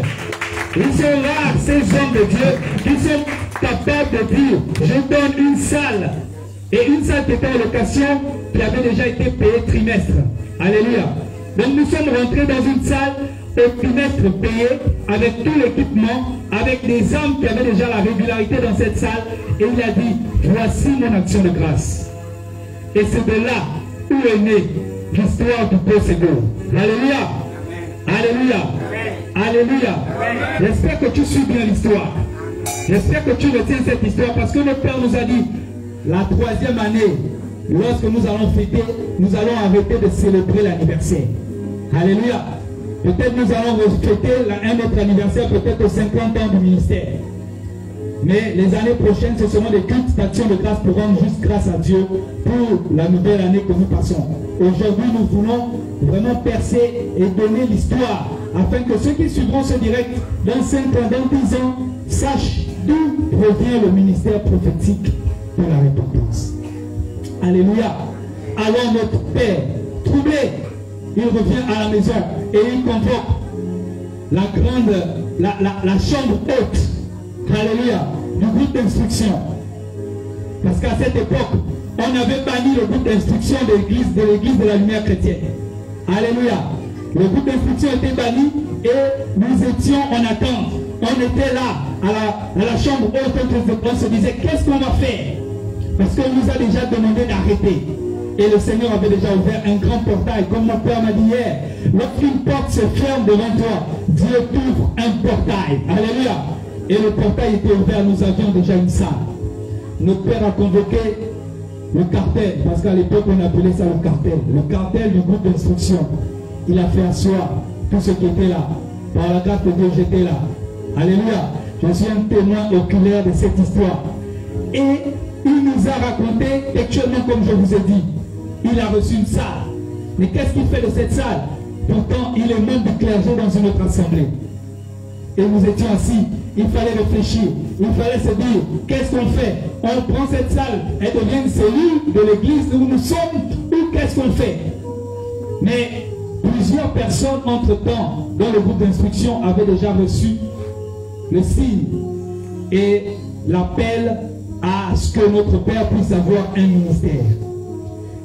Ils sont rares, ces hommes de Dieu, qui sont capables de dire, je donne une salle. Et une salle qui était en location, qui avait déjà été payée trimestre. Alléluia. Donc nous sommes rentrés dans une salle au trimestre payé, avec tout l'équipement, avec des hommes qui avaient déjà la régularité dans cette salle. Et il a dit, voici mon action de grâce. Et c'est de là où est née l'histoire du Posségo. Alléluia. Alléluia. Alléluia. J'espère que tu suis bien l'histoire. J'espère que tu retiens cette histoire parce que notre Père nous a dit, la 3e année, lorsque nous allons fêter, nous allons arrêter de célébrer l'anniversaire. Alléluia. Peut-être nous allons fêter un autre anniversaire, peut-être aux 50 ans du ministère. Mais les années prochaines, ce seront des cultes d'action de grâce pour rendre juste grâce à Dieu pour la nouvelle année que nous passons. Aujourd'hui, nous voulons vraiment percer et donner l'histoire afin que ceux qui suivront ce direct dans 5 ans, dans 10 ans, sachent d'où provient le ministère prophétique de la repentance. Alléluia. Alors notre Père, troublé, il revient à la maison et il convoque la chambre haute. Alléluia. Du groupe d'instruction. Parce qu'à cette époque, on avait banni le groupe d'instruction de l'église de la lumière chrétienne. Alléluia. Le groupe d'instruction était banni et nous étions en attente. On était là, à la chambre haute, on se disait, qu'est-ce qu'on va faire? Parce qu'on nous a déjà demandé d'arrêter. Et le Seigneur avait déjà ouvert un grand portail, comme mon père m'a dit hier. Lorsqu'une porte se ferme devant toi, Dieu t'ouvre un portail. Alléluia. Et le portail était ouvert, nous avions déjà une salle. Notre père a convoqué le cartel, parce qu'à l'époque on appelait ça le cartel du groupe d'instruction. Il a fait asseoir tout ce qui était là. Par la grâce de Dieu, j'étais là. Alléluia. Je suis un témoin oculaire de cette histoire. Et il nous a raconté textuellement, comme je vous ai dit, il a reçu une salle. Mais qu'est-ce qu'il fait de cette salle? Pourtant, il est membre du clergé dans une autre assemblée. Et nous étions assis. Il fallait réfléchir. Il fallait se dire, qu'est-ce qu'on fait? On prend cette salle, elle devient une cellule de l'église où nous sommes, ou qu'est-ce qu'on fait? Mais plusieurs personnes, entre-temps, dans le groupe d'instruction, avaient déjà reçu le signe et l'appel à ce que notre Père puisse avoir un ministère.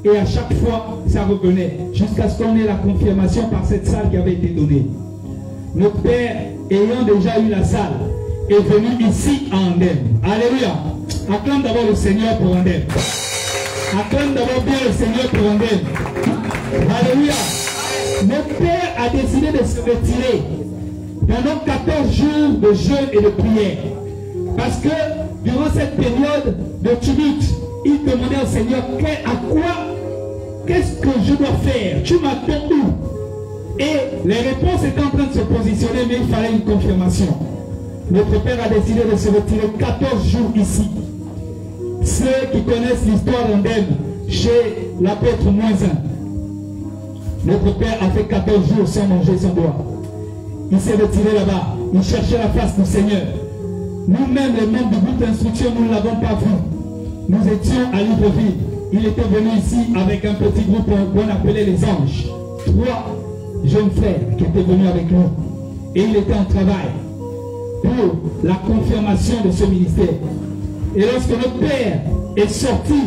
Et à chaque fois, ça revenait, jusqu'à ce qu'on ait la confirmation par cette salle qui avait été donnée. Notre Père, ayant déjà eu la salle, est venu ici à Andem. Alléluia. Acclame d'abord le Seigneur pour Andem. Acclame d'abord bien le Seigneur pour Andem. Alléluia. Notre Père a décidé de se retirer pendant 14 jours de jeûne et de prière. Parce que durant cette période de tumulte, il demandait au Seigneur, qu'est-ce que je dois faire? Tu m'attends où? Et les réponses étaient en train de se positionner, mais il fallait une confirmation. Notre Père a décidé de se retirer 14 jours ici. Ceux qui connaissent l'histoire d'Andem, chez l'apôtre -1, notre Père a fait 14 jours sans manger, sans boire. Il s'est retiré là-bas. Il cherchait la face du Seigneur. Nous-mêmes, les membres du groupe d'instruction, nous ne l'avons pas vu. Nous étions à Libreville. Il était venu ici avec un petit groupe qu'on appelait les anges. 3 jeunes frères qui étaient venus avec nous. Et il était en travail pour la confirmation de ce ministère. Et lorsque notre Père est sorti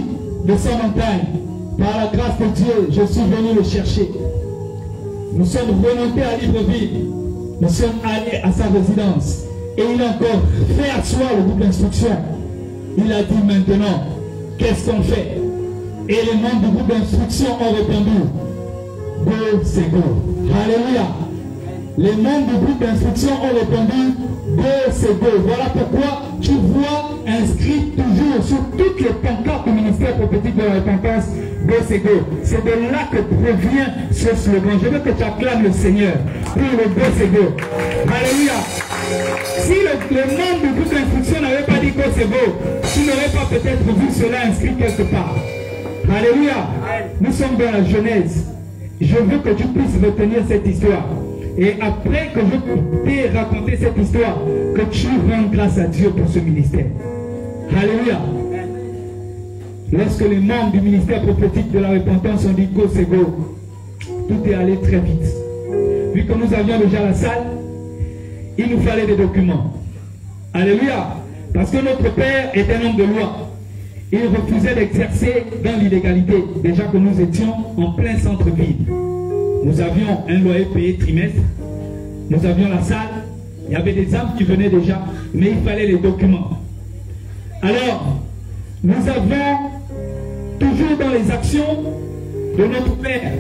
de sa montagne, par la grâce de Dieu, je suis venu le chercher. Nous sommes remontés à Libreville. Nous sommes allés à sa résidence. Et il a encore fait asseoir le groupe d'instruction. Il a dit maintenant, qu'est-ce qu'on fait? Et les membres du groupe d'instruction ont répondu, go, c'est go. Alléluia. Les membres du groupe d'instruction ont répondu, go, c'est go. Voilà pourquoi tu vois inscrit toujours sur toutes les pancartes du ministère prophétique de la repentance, go, c'est go. C'est de là que provient ce slogan. Je veux que tu acclames le Seigneur pour le go, c'est go. Alléluia. Si le membre du groupe d'instruction n'avait pas dit go, c'est go, tu n'aurais pas peut-être vu cela inscrit quelque part. Alléluia. Nous sommes dans la Genèse. Je veux que tu puisses retenir cette histoire. Et après que je t'ai raconté cette histoire, que tu rendes grâce à Dieu pour ce ministère. Alléluia. Lorsque les membres du ministère prophétique de la repentance ont dit go, c'est go, tout est allé très vite. Vu que nous avions déjà la salle, il nous fallait des documents. Alléluia. Parce que notre Père est un homme de loi. Il refusait d'exercer dans l'illégalité. Déjà que nous étions en plein centre-ville. Nous avions un loyer payé trimestre. Nous avions la salle. Il y avait des âmes qui venaient déjà. Mais il fallait les documents. Alors, nous avons toujours dans les actions de notre Père.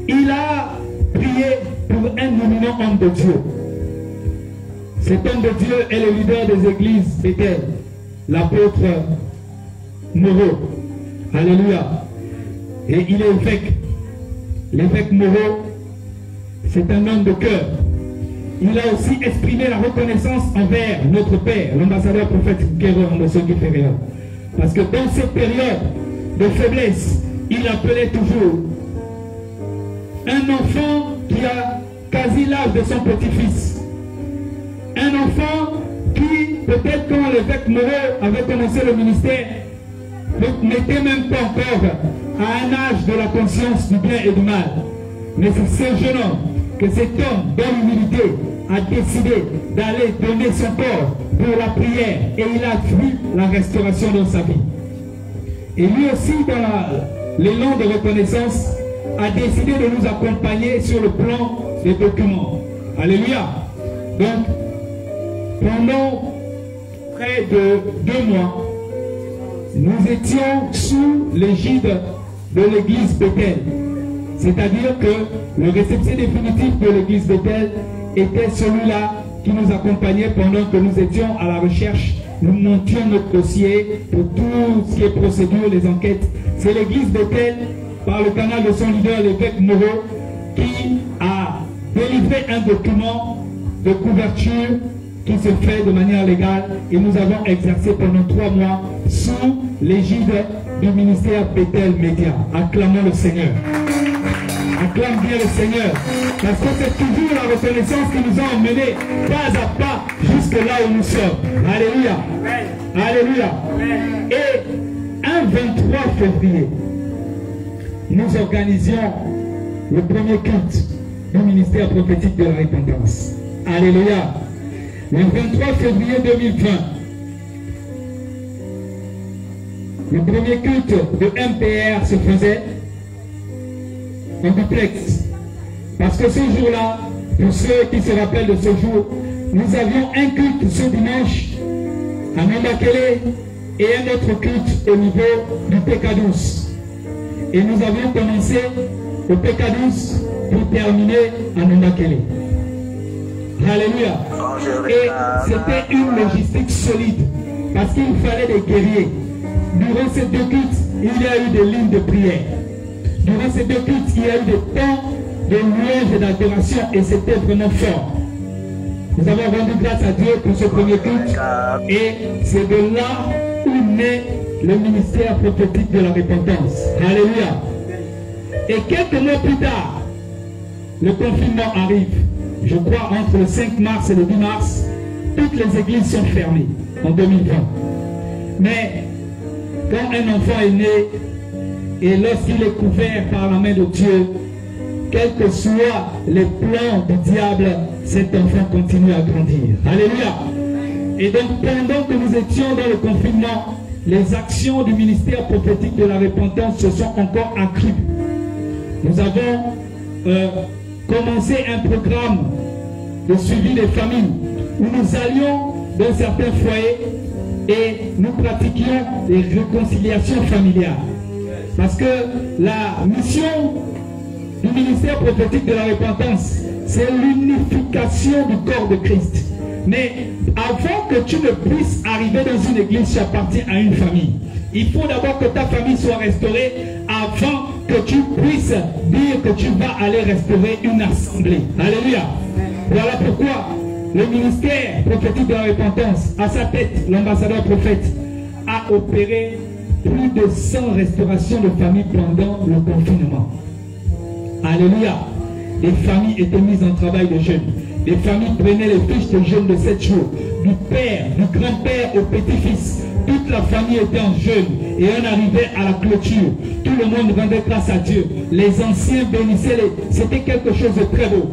Il a prié pour un éminent homme de Dieu. Cet homme de Dieu est le leader des églises Bethel, l'apôtre Moreau. Alléluia. Et il est évêque. L'évêque Moreau, c'est un homme de cœur. Il a aussi exprimé la reconnaissance envers notre Père, l'ambassadeur prophète Guérard de ce Ferréa. Parce que dans cette période de faiblesse, il appelait toujours un enfant qui a quasi l'âge de son petit-fils. Un enfant qui, peut-être quand l'évêque Moreau avait commencé le ministère, n'était même pas encore à un âge de la conscience du bien et du mal. Mais c'est ce jeune homme, que cet homme, dans l'humilité, a décidé d'aller donner son corps pour la prière. Et il a vu la restauration dans sa vie. Et lui aussi, dans l'élan de reconnaissance, a décidé de nous accompagner sur le plan des documents. Alléluia. Donc, pendant près de 2 mois, nous étions sous l'égide de l'église Bethel. C'est-à-dire que le récépissé définitif de l'église Bethel était celui-là qui nous accompagnait pendant que nous étions à la recherche. Nous montions notre dossier pour tout ce qui est procédure, les enquêtes. C'est l'église Bethel, par le canal de son leader, l'évêque Moreau, qui a délivré un document de couverture qui se fait de manière légale et nous avons exercé pendant 3 mois sous l'égide du ministère Bethel Média. Acclamons le Seigneur. Acclame bien le Seigneur. Parce que c'est toujours la reconnaissance qui nous a emmenés pas à pas jusque là où nous sommes. Alléluia. Alléluia. Et un 23 février, nous organisions le premier culte du ministère prophétique de la repentance. Alléluia. Le 23 février 2020, le premier culte de MPR se faisait en duplex. Parce que ce jour-là, pour ceux qui se rappellent de ce jour, nous avions un culte ce dimanche à Nambakele et un autre culte au niveau du PK12. Et nous avions commencé au PK12 pour terminer à Nambakele. Alléluia. Et c'était une logistique solide parce qu'il fallait des guerriers. Durant ces 2 cultes, il y a eu des lignes de prière. Durant ces 2 cultes, il y a eu des temps de louange et d'adoration et c'était vraiment fort. Nous avons rendu grâce à Dieu pour ce premier culte et c'est de là où naît le ministère prophétique de la repentance. Alléluia. Et quelques mois plus tard, le confinement arrive. Je crois entre le 5 mars et le 10 mars, toutes les églises sont fermées en 2020. Mais quand un enfant est né et lorsqu'il est couvert par la main de Dieu, quels que soient les plans du diable, cet enfant continue à grandir. Alléluia. Et donc pendant que nous étions dans le confinement, les actions du ministère prophétique de la repentance se sont encore accrues. Nous avons commencé un programme de suivi des familles où nous allions dans certains foyers et nous pratiquions les réconciliations familiales. Parce que la mission du ministère prophétique de la repentance, c'est l'unification du corps de Christ. Mais avant que tu ne puisses arriver dans une église, tu appartiens à une famille. Il faut d'abord que ta famille soit restaurée avant que tu puisses dire que tu vas aller restaurer une assemblée. Alléluia. Voilà pourquoi le ministère prophétique de la repentance, à sa tête, l'ambassadeur prophète, a opéré plus de 100 restaurations de familles pendant le confinement. Alléluia. Les familles étaient mises en travail de jeûne. Les familles prenaient les fiches de jeûne de 7 jours. Du père, du grand-père au petit-fils. Toute la famille était en jeûne. Et on arrivait à la clôture. Tout le monde rendait grâce à Dieu. Les anciens bénissaient les... C'était quelque chose de très beau.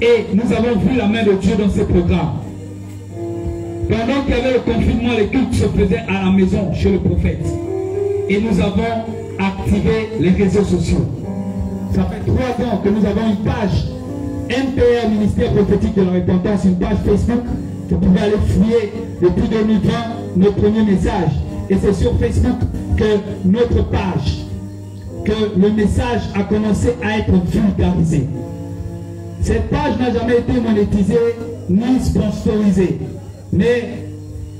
Et nous avons vu la main de Dieu dans ce programme. Pendant qu'il y avait le confinement, les cultes se faisaient à la maison chez le prophète. Et nous avons activé les réseaux sociaux. Ça fait 3 ans que nous avons une page MPR, ministère prophétique de la repentance, une page Facebook. Vous pouvez aller fouiller depuis 2020 nos premiers messages. Et c'est sur Facebook que notre page, que le message a commencé à être vulgarisé. Cette page n'a jamais été monétisée ni sponsorisée. Mais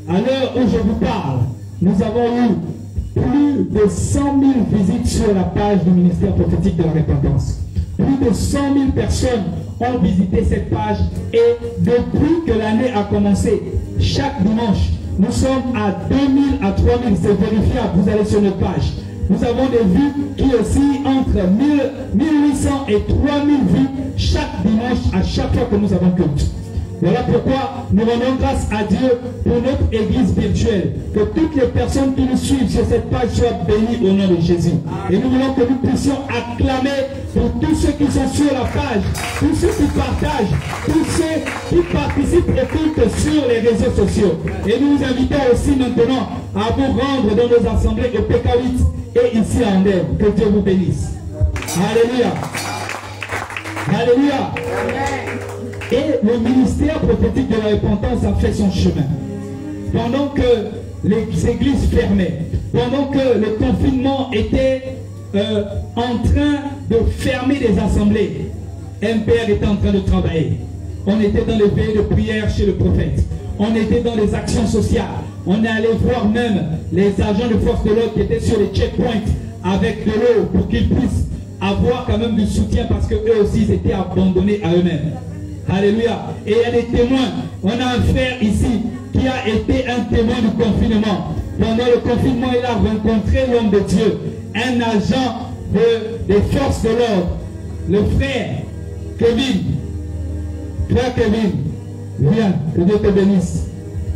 à l'heure où je vous parle, nous avons eu plus de 100 000 visites sur la page du ministère prophétique de la repentance. Plus de 100 000 personnes ont visité cette page et depuis que l'année a commencé, chaque dimanche, nous sommes à 2000 à 3000, c'est vérifiable, vous allez sur notre page. Nous avons des vues qui oscillent entre 1800 et 3000 vues chaque dimanche à chaque fois que nous avons culte. Voilà pourquoi nous rendons grâce à Dieu pour notre église virtuelle. Que toutes les personnes qui nous suivent sur cette page soient bénies au nom de Jésus. Et nous voulons que nous puissions acclamer pour tous ceux qui sont sur la page, tous ceux qui partagent, tous ceux qui participent au culte sur les réseaux sociaux. Et nous vous invitons aussi maintenant à vous rendre dans nos assemblées au PK8 et ici à Andem. Que Dieu vous bénisse. Alléluia. Alléluia. Et le ministère prophétique de la repentance a fait son chemin. Pendant que les églises fermaient, pendant que le confinement était en train de fermer les assemblées, MPR était en train de travailler. On était dans les veillées de prière chez le prophète. On était dans les actions sociales. On est allé voir même les agents de force de l'ordre qui étaient sur les checkpoints avec de l'eau pour qu'ils puissent avoir quand même du soutien parce qu'eux aussi ils étaient abandonnés à eux-mêmes. Alléluia. Et il y a des témoins. On a un frère ici qui a été un témoin du confinement. Pendant le confinement, il a rencontré l'homme de Dieu, un agent des forces de l'ordre, le frère Kevin. Frère Kevin, viens, que Dieu te bénisse.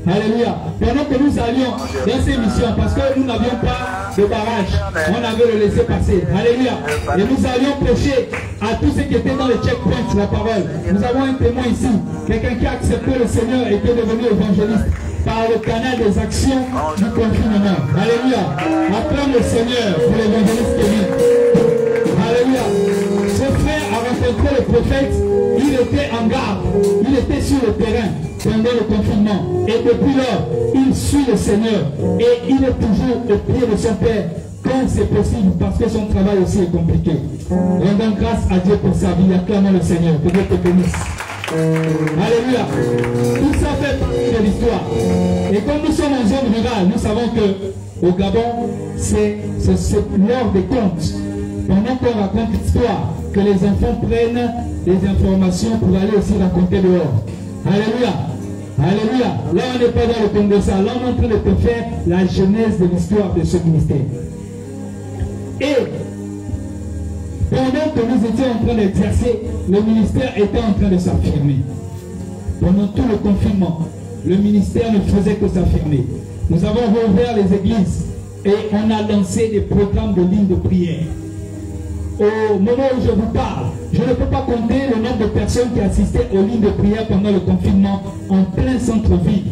Alléluia. Pendant que nous allions dans ces missions, parce que nous n'avions pas de barrage, on avait le laissé passer. Alléluia. Et nous allions prêcher à tous ceux qui étaient dans les checkpoints la parole. Nous avons un témoin ici, quelqu'un qui a accepté le Seigneur et qui est devenu évangéliste par le canal des actions du confinement. Alléluia. Acclame le Seigneur pour l'évangéliste Kevin. Alléluia. Ce frère a rencontré le prophète, il était en garde, il était sur le terrain pendant le confinement. Et depuis lors, il suit le Seigneur et il est toujours au pied de son Père quand c'est possible parce que son travail aussi est compliqué. Rendons grâce à Dieu pour sa vie. Acclamons le Seigneur. Que Dieu te bénisse. Alléluia. Tout ça fait partie de l'histoire. Et comme nous sommes en zone rurale, nous savons que au Gabon, c'est l'heure des contes. Pendant qu'on raconte l'histoire, que les enfants prennent des informations pour aller aussi raconter dehors. Alléluia. Alléluia. Là, on n'est pas dans le compte de ça. Là, on est en train de te faire la genèse de l'histoire de ce ministère. Et pendant que nous étions en train d'exercer, le ministère était en train de s'affirmer. Pendant tout le confinement, le ministère ne faisait que s'affirmer. Nous avons rouvert les églises et on a lancé des programmes de lignes de prière. Au moment où je vous parle, je ne peux pas compter le nombre de personnes qui assistaient aux lignes de prière pendant le confinement en plein centre-ville.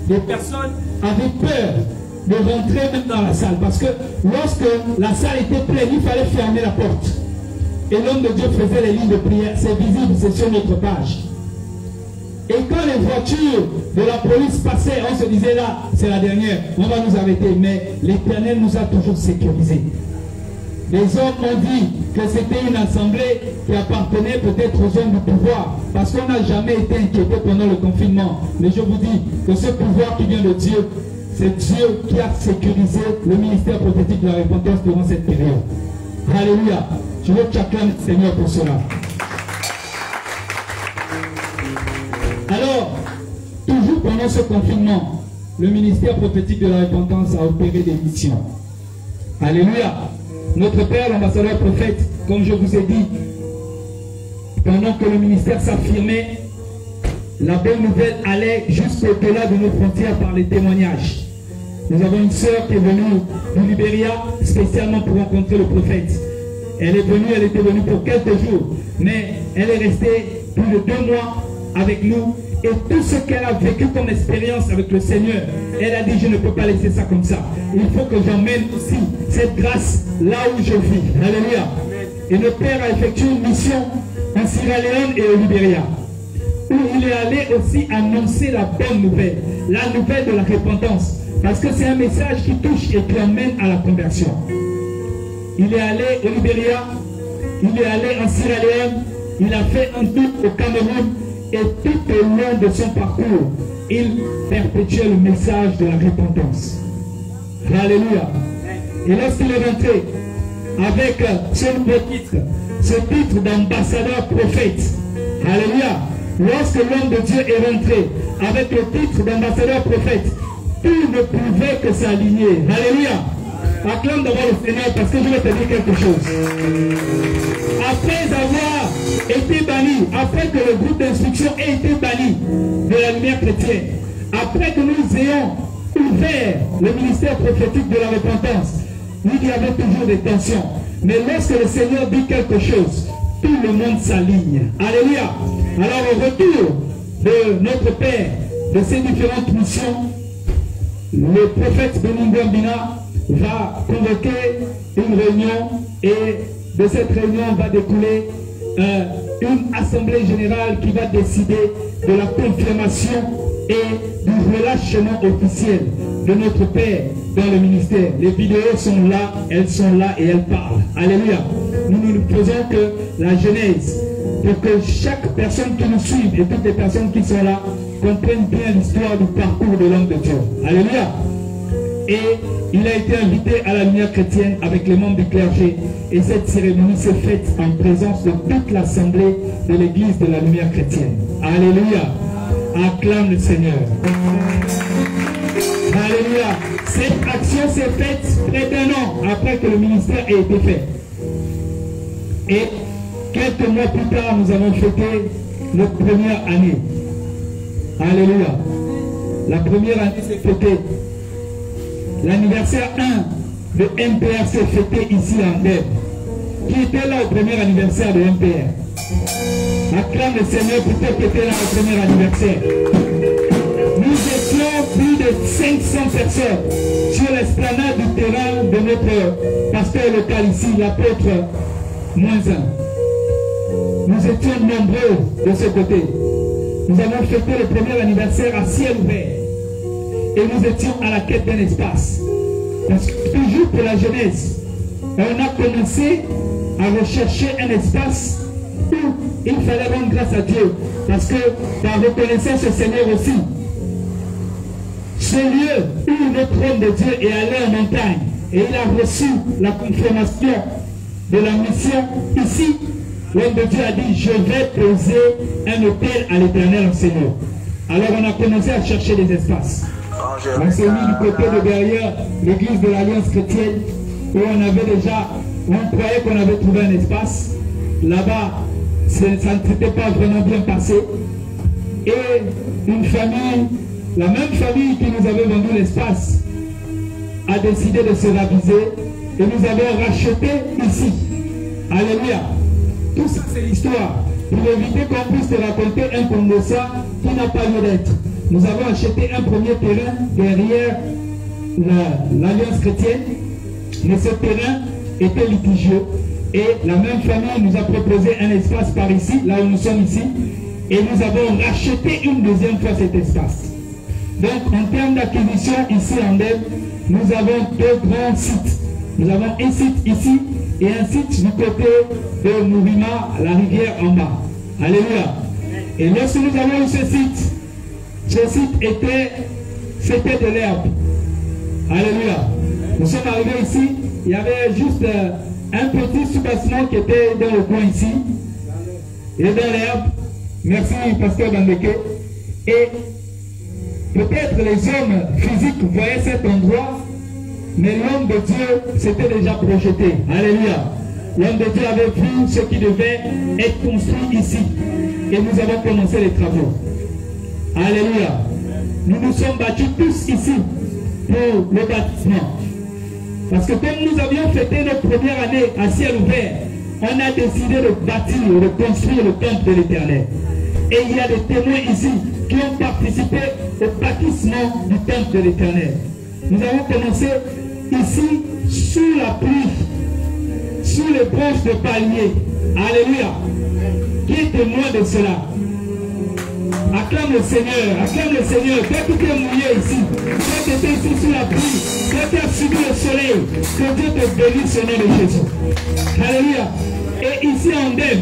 Des personnes avaient peur de rentrer même dans la salle parce que lorsque la salle était pleine, il fallait fermer la porte. Et l'homme de Dieu faisait les lignes de prière. C'est visible, c'est sur notre page. Et quand les voitures de la police passaient, on se disait là, c'est la dernière, on va nous arrêter. Mais l'Éternel nous a toujours sécurisés. Les hommes ont dit que c'était une assemblée qui appartenait peut-être aux hommes du pouvoir, parce qu'on n'a jamais été inquiété pendant le confinement. Mais je vous dis que ce pouvoir qui vient de Dieu, c'est Dieu qui a sécurisé le ministère prophétique de la repentance durant cette période. Alléluia. Je veux que tu acclames le Seigneur pour cela. Alors, toujours pendant ce confinement, le ministère prophétique de la repentance a opéré des missions. Alléluia. Notre Père, l'ambassadeur prophète, comme je vous ai dit, pendant que le ministère s'affirmait, la bonne nouvelle allait jusqu'au-delà de nos frontières par les témoignages. Nous avons une sœur qui est venue du Libéria spécialement pour rencontrer le prophète. Elle était venue pour quelques jours, mais elle est restée plus de 2 mois avec nous. Et tout ce qu'elle a vécu comme expérience avec le Seigneur, elle a dit, je ne peux pas laisser ça comme ça. Il faut que j'emmène aussi cette grâce là où je vis. Alléluia. Et le Père a effectué une mission en Sierra Leone et au Libéria, où il est allé aussi annoncer la bonne nouvelle, la nouvelle de la repentance. Parce que c'est un message qui touche et qui emmène à la conversion. Il est allé au Libéria, il est allé en Sierra Leone, il a fait un tour au Cameroun. Et tout au long de son parcours, il perpétuait le message de la repentance. Alléluia. Et lorsqu'il est rentré avec ce nouveau titre, ce titre d'ambassadeur prophète, alléluia, lorsque l'homme de Dieu est rentré avec le titre d'ambassadeur prophète, tout ne pouvait que s'aligner. Alléluia. Acclame d'abord le Seigneur parce que je vais te dire quelque chose. Après avoir été banni, après que le groupe d'instruction ait été banni de la lumière chrétienne, après que nous ayons ouvert le ministère prophétique de la repentance, il y avait toujours des tensions. Mais lorsque le Seigneur dit quelque chose, tout le monde s'aligne. Alléluia. Alors au retour de notre Père, de ces différentes missions, le prophète Beningo Mbina va convoquer une réunion et de cette réunion va découler une assemblée générale qui va décider de la confirmation et du relâchement officiel de notre Père dans le ministère. Les vidéos sont là et elles parlent. Alléluia. Nous ne faisons que la genèse pour que chaque personne qui nous suive et toutes les personnes qui sont là comprennent bien l'histoire du parcours de l'homme de Dieu. Alléluia. et il a été invité à la lumière chrétienne avec les membres du clergé. Et cette cérémonie s'est faite en présence de toute l'assemblée de l'église de la lumière chrétienne. Alléluia. Acclame le Seigneur. Alléluia. Cette action s'est faite près d'un an après que le ministère ait été fait. Et quelques mois plus tard, nous avons fêté notre première année. Alléluia. La première année s'est fêtée. L'anniversaire 1 de MPR s'est fêté ici en Ndeb. Qui était là au premier anniversaire de MPR? Acclame le Seigneur pour ceux qui étaient là au premier anniversaire. Nous étions plus de 500 personnes sur l'esplanade du terrain de notre pasteur local ici, l'apôtre Moisin. Nous étions nombreux de ce côté. Nous avons fêté le premier anniversaire à ciel ouvert. Et nous étions à la quête d'un espace. Parce que toujours pour la jeunesse, on a commencé à rechercher un espace où il fallait rendre grâce à Dieu. Parce que par reconnaissance au Seigneur aussi, ce lieu où notre homme de Dieu est allé en montagne et il a reçu la confirmation de la mission ici, l'homme de Dieu a dit, je vais poser un hôtel à l'Éternel en Seigneur. Alors on a commencé à chercher des espaces. On s'est mis du côté de derrière l'église de l'Alliance chrétienne où on avait déjà, on croyait qu'on avait trouvé un espace. Là-bas, ça ne s'était pas vraiment bien passé. Et une famille, la même famille qui nous avait vendu l'espace, a décidé de se raviser et nous avons racheté ici. Alléluia. Tout ça, c'est l'histoire. Pour éviter qu'on puisse te raconter un Congo-ça qui n'a pas lieu d'être. Nous avons acheté un premier terrain derrière l'Alliance chrétienne, mais ce terrain était litigieux. Et la même famille nous a proposé un espace par ici, là où nous sommes ici, et nous avons racheté une deuxième fois cet espace. Donc en termes d'acquisition ici en Ndeb, nous avons deux grands sites. Nous avons un site ici et un site du côté de Mourima, la rivière en bas. Alléluia. Et lorsque nous avons eu ce site c'était de l'herbe. Alléluia. Nous sommes arrivés ici, il y avait juste un petit sous-bâtiment qui était dans le coin ici. Et dans l'herbe. Merci, pasteur Bandeke. Et peut-être les hommes physiques voyaient cet endroit, mais l'homme de Dieu s'était déjà projeté. Alléluia. L'homme de Dieu avait vu ce qui devait être construit ici. Et nous avons commencé les travaux. Alléluia. Nous nous sommes battus tous ici pour le bâtiment. Parce que comme nous avions fêté notre première année à ciel ouvert, on a décidé de bâtir, de construire le temple de l'Éternel. Et il y a des témoins ici qui ont participé au bâtissement du temple de l'Éternel. Nous avons commencé ici sous la pluie, sous les branches de palmier. Alléluia. Qui est témoin de cela? Acclame le Seigneur, acclame le Seigneur. Toi qui t'es mouillé ici, toi qui étais ici sous la pluie, toi qui as subi le soleil, que Dieu te bénisse au nom de Jésus. Alléluia. Et ici en Ndeb,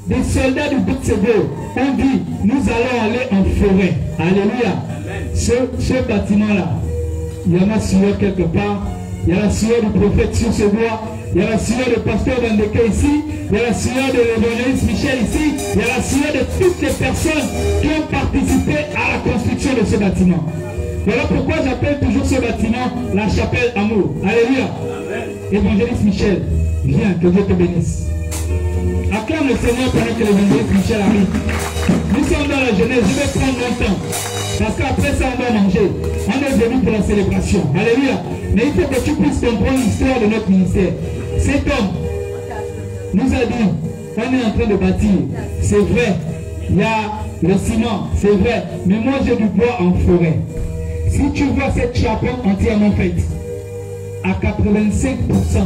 des soldats du Botsego ont dit, nous allons aller en forêt. Alléluia. Ce bâtiment-là, il y en a sueur quelque part, il y a la sueur du prophète sur ce bois, il y a la sueur du pasteur Bandeke ici, il y a la sueur de l'évangéliste Michel ici, il y a la sueur de toutes les personnes qui ont participé à la construction de ce bâtiment. Voilà pourquoi j'appelle toujours ce bâtiment la chapelle Amour. Alléluia. Évangéliste Michel, viens, que Dieu te bénisse. Acclame le Seigneur pendant que l'évangéliste Michel arrive. Nous sommes dans la jeunesse, je vais prendre mon temps. Parce qu'après ça, on va manger. On est venu pour la célébration. Alléluia. Mais il faut que tu puisses comprendre l'histoire de notre ministère. Cet homme nous a dit, on est en train de bâtir. C'est vrai, il y a le ciment, c'est vrai. Mais moi, j'ai du bois en forêt. Si tu vois cette chapelle entièrement faite, à 85%,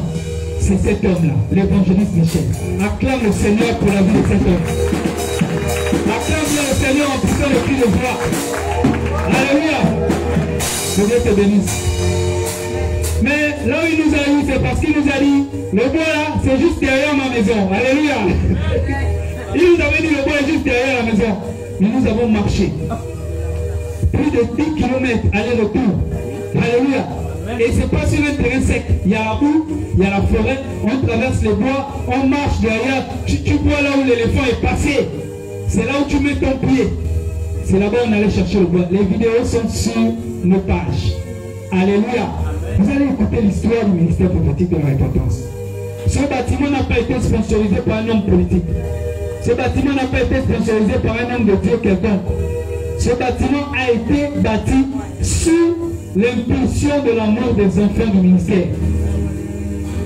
c'est cet homme-là, l'évangéliste Michel. Acclame le Seigneur pour la vie de cet homme. Acclame le Seigneur en poussant le cri de joie. Alléluia. Que Dieu te bénisse. Mais là où il nous a eu, c'est parce qu'il nous a dit, le bois là, c'est juste derrière ma maison. Alléluia. Il nous avait dit, le bois est juste derrière la maison. Mais nous avons marché. Plus de 10 km aller-retour. Alléluia. Et c'est pas sur un terrain sec. Il y a la boue, il y a la forêt, on traverse les bois, on marche derrière. Tu vois là où l'éléphant est passé. C'est là où tu mets ton pied. C'est là-bas où on allait chercher le bois. Les vidéos sont sur nos pages. Alléluia. Vous allez écouter l'histoire du ministère prophétique de la Repentance. Ce bâtiment n'a pas été sponsorisé par un homme politique. Ce bâtiment n'a pas été sponsorisé par un homme de Dieu quelconque. Ce bâtiment a été bâti sous l'impulsion de l'amour des enfants du ministère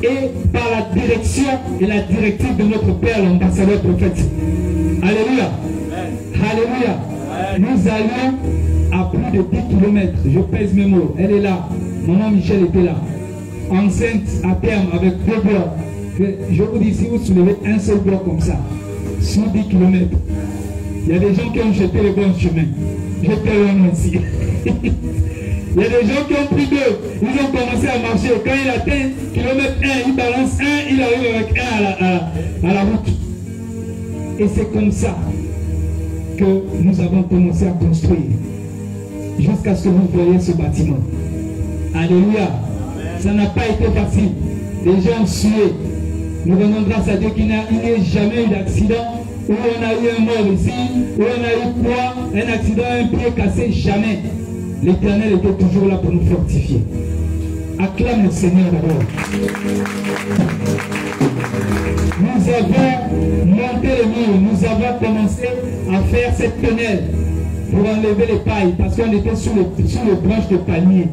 et par la direction et la directive de notre Père, l'ambassadeur prophète. Alléluia. Alléluia. Nous allions à plus de 10 km. Je pèse mes mots. Elle est là. Maman Michel était là. Enceinte à terme avec 2 blocs. Je vous dis, si vous soulevez un seul bloc comme ça, sur 10 km, il y a des gens qui ont jeté le bon chemin. J'étais loin aussi. Il y a des gens qui ont pris 2. Ils ont commencé à marcher. Quand il atteint kilomètre 1, il balance 1, il arrive avec 1 à la route. Et c'est comme ça que nous avons commencé à construire. Jusqu'à ce que vous voyez ce bâtiment. Alléluia. Ça n'a pas été facile. Les gens ont sué. Nous rendons grâce à Dieu qu'il n'y a jamais eu d'accident où on a eu un mort ici, où on a eu quoi, un accident, un pied cassé, jamais. L'Éternel était toujours là pour nous fortifier. Acclame le Seigneur d'abord. Nous avons monté le mur, nous avons commencé à faire cette tonnelle pour enlever les pailles parce qu'on était sous les branches de palmier.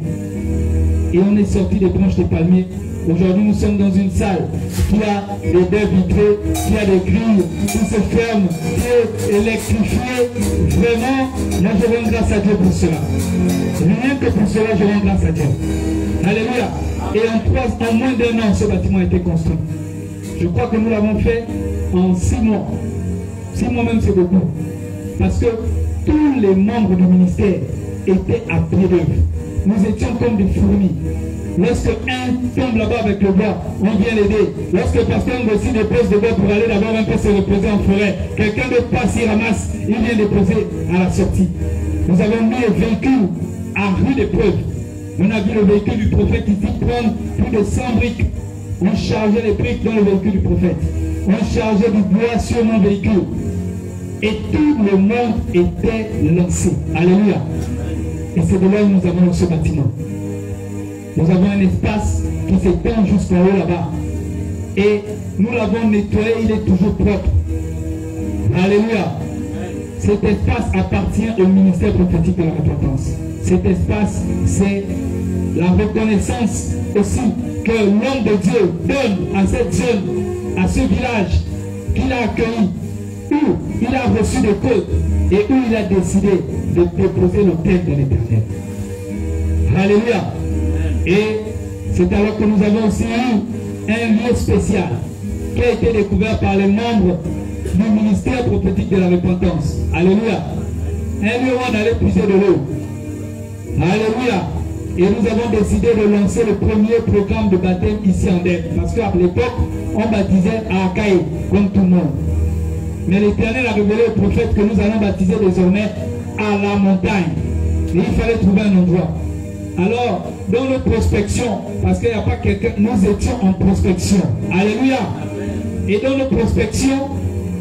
Et on est sorti des branches de palmier. Aujourd'hui, nous sommes dans une salle qui a des baies vitrées, qui a des grilles, qui se ferment, qui est électrifiée. Vraiment, moi je rends grâce à Dieu pour cela. Rien que pour cela, je rends grâce à Dieu. Alléluia. Et en moins d'1 an, ce bâtiment a été construit. Je crois que nous l'avons fait en 6 mois. 6 mois même, c'est beaucoup. Parce que tous les membres du ministère étaient à pied d'œuvre. Nous étions comme des fourmis. Lorsque un tombe là-bas avec le bois, on vient l'aider. Lorsque le pasteur aussi dépose de bois pour aller d'abord un peu se reposer en forêt, quelqu'un de passe, il ramasse, il vient déposer à la sortie. Nous avons mis le véhicule à rude épreuve. On a vu le véhicule du prophète ici prendre plus de 100 briques. On chargeait les briques dans le véhicule du prophète. On chargeait du bois sur mon véhicule. Et tout le monde était lancé. Alléluia. Et c'est de là où nous avons ce bâtiment. Nous avons un espace qui s'étend jusqu'en haut là-bas. Et nous l'avons nettoyé, il est toujours propre. Alléluia. Cet espace appartient au ministère prophétique de la repentance. Cet espace, c'est la reconnaissance aussi que l'homme de Dieu donne à cette zone, à ce village qu'il a accueilli, où il a reçu des côtes et où il a décidé de déposer l'autel de l'Éternel. Alléluia. Et c'est alors que nous avons aussi eu un lieu spécial qui a été découvert par les membres du ministère prophétique de la repentance. Alléluia. Un lieu où on allait puiser de l'eau. Alléluia. Et nous avons décidé de lancer le premier programme de baptême ici en Deb. Parce qu'à l'époque, on baptisait à Akaï, comme tout le monde. Mais l'Éternel a révélé au prophète que nous allons baptiser désormais à la montagne. Et il fallait trouver un endroit. Alors, dans nos prospections, parce qu'il n'y a pas quelqu'un, nous étions en prospection. Alléluia. Et dans nos prospections,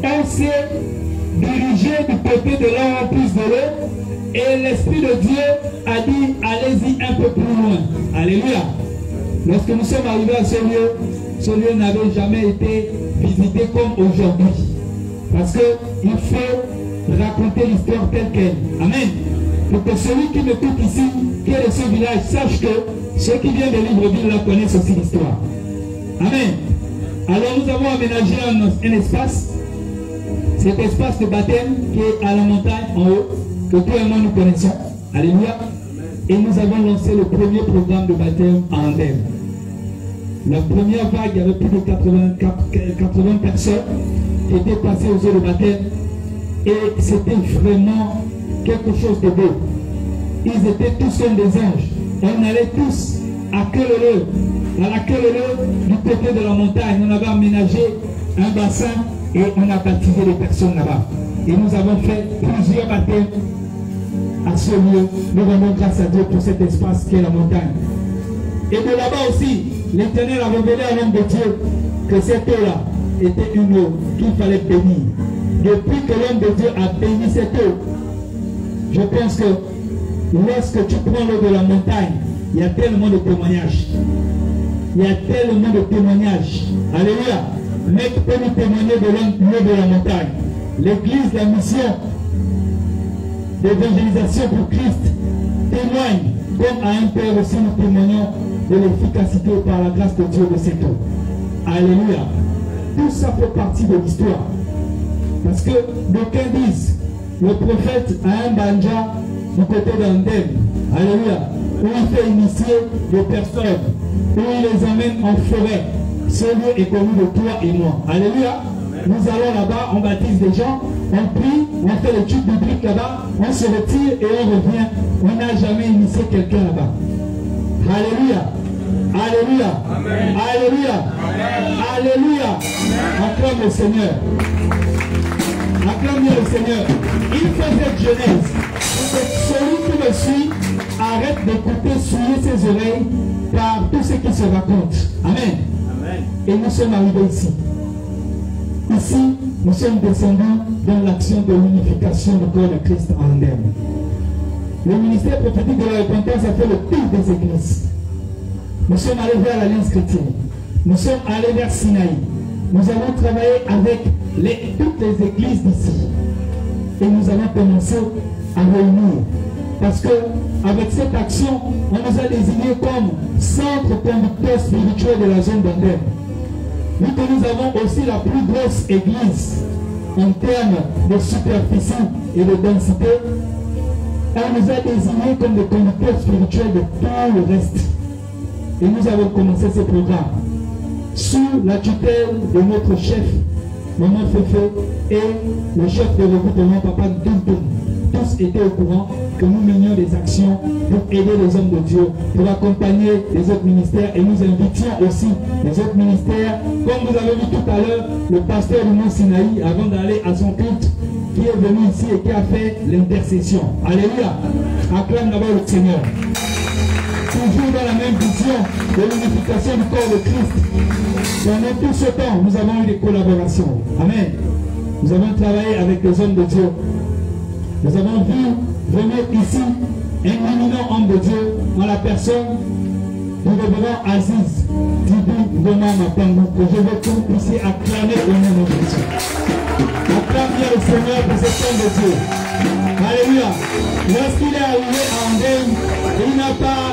on s'est dirigé du côté de là où on puise de l'eau. Et l'Esprit de Dieu a dit, allez-y un peu plus loin. Alléluia. Lorsque nous sommes arrivés à ce lieu n'avait jamais été visité comme aujourd'hui. Parce qu'il faut raconter l'histoire telle qu'elle. Amen. Pour que celui qui m'écoute ici, qui est de ce village, sache que ceux qui viennent de Libreville là connaissent aussi l'histoire. Amen. Alors nous avons aménagé un espace, cet espace de baptême qui est à la montagne en haut, que toi et moi nous connaissons. Alléluia. Et nous avons lancé le premier programme de baptême en Andem. La première vague, il y avait plus de 80 personnes qui étaient passées aux eaux de baptême. Et c'était vraiment quelque chose de beau. Ils étaient tous comme des anges. On allait tous à Kelele, à la Kelele du côté de la montagne. On avait aménagé un bassin et on a baptisé les personnes là-bas. Et nous avons fait plusieurs baptêmes à ce lieu. Nous rendons grâce à Dieu pour cet espace qui est la montagne. Et de là-bas aussi, l'Éternel a révélé à l'homme de Dieu que cette eau-là était une eau qu'il fallait bénir. Depuis que l'homme de Dieu a béni cette eau, je pense que lorsque tu prends l'eau de la montagne, il y a tellement de témoignages. Il y a tellement de témoignages. Alléluia. Mec peut nous témoigner de l'eau de la montagne. L'église, la mission d'évangélisation pour Christ témoigne, comme à un père aussi nous témoignons de l'efficacité par la grâce de Dieu de cette eau. Alléluia. Tout ça fait partie de l'histoire. Parce que d'aucuns disent, le prophète a un banja du côté d'Andem. Alléluia. Où il fait initier des personnes, où il les emmène en forêt. Ce lieu est connu de toi et moi. Alléluia. Nous allons là-bas, on baptise des gens, on prie, on fait l'étude biblique là-bas, on se retire et on revient. On n'a jamais initié quelqu'un là-bas. Alléluia. Alléluia. Amen. Alléluia. Amen. Alléluia. Acclame le Seigneur. Acclame le Seigneur. Il faut cette jeunesse. Celui qui me suit, arrête d'écouter, souiller ses oreilles par tout ce qui se raconte. Amen. Amen. Et nous sommes arrivés ici. Ici, nous sommes descendus dans l'action de l'unification du corps de Christ en Andem. Le ministère prophétique de la repentance a fait le tour des églises. Nous sommes allés vers l'Alliance chrétienne. Nous sommes allés vers Sinaï. Nous avons travaillé avec toutes les églises d'ici. Et nous avons commencé à réunir. Parce que avec cette action, on nous a désignés comme centre conducteur spirituel de la zone d'Andem. Vu que nous avons aussi la plus grosse église en termes de superficie et de densité, on nous a désignés comme des conducteurs spirituels de tout le reste. Et nous avons commencé ce programme sous la tutelle de notre chef, Maman Fefe, et le chef de regroupement, Papa Duntum. Tous étaient au courant que nous menions des actions pour aider les hommes de Dieu, pour accompagner les autres ministères, et nous invitions aussi les autres ministères, comme vous avez vu tout à l'heure, le pasteur du Mont Sinaï, avant d'aller à son culte, qui est venu ici et qui a fait l'intercession. Alléluia. Acclame d'abord le Seigneur. Toujours dans la même vision de l'unification du corps de Christ. Pendant tout ce temps, nous avons eu des collaborations. Amen. Nous avons travaillé avec les hommes de Dieu. Nous avons vu venir ici un éminent homme de Dieu en la personne du révérend Aziz Dibu Goma Mapangu, que je veux que vous puissiez acclamer au nom de Jésus. Acclame bien le Seigneur pour cet homme de Dieu. Alléluia. Lorsqu'il est arrivé à Andem, il n'a pas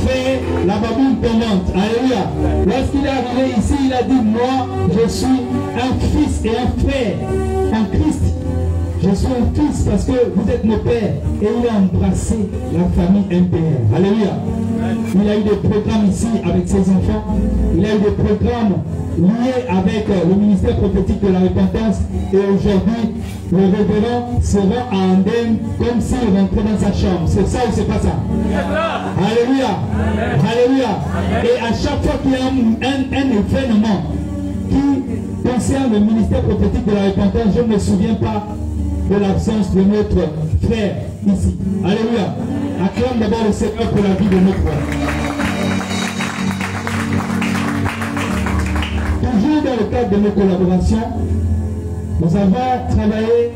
fait la baboune tombante. Alléluia. Lorsqu'il est arrivé ici, il a dit, moi, je suis un fils et un frère en Christ. Je suis un fils parce que vous êtes mon père. Et il a embrassé la famille MPR. Alléluia. Il a eu des programmes ici avec ses enfants. Il a eu des programmes liés avec le ministère prophétique de la repentance. Et aujourd'hui, le révérend se rend à Andem comme s'il rentrait dans sa chambre. C'est ça ou c'est pas ça? Alléluia. Alléluia. Et à chaque fois qu'il y a un événement qui concerne le ministère prophétique de la repentance, je ne me souviens pas de l'absence de notre frère ici. Alléluia. Acclame d'abord le Seigneur pour la vie de notre frère. Toujours dans le cadre de nos collaborations, nous avons travaillé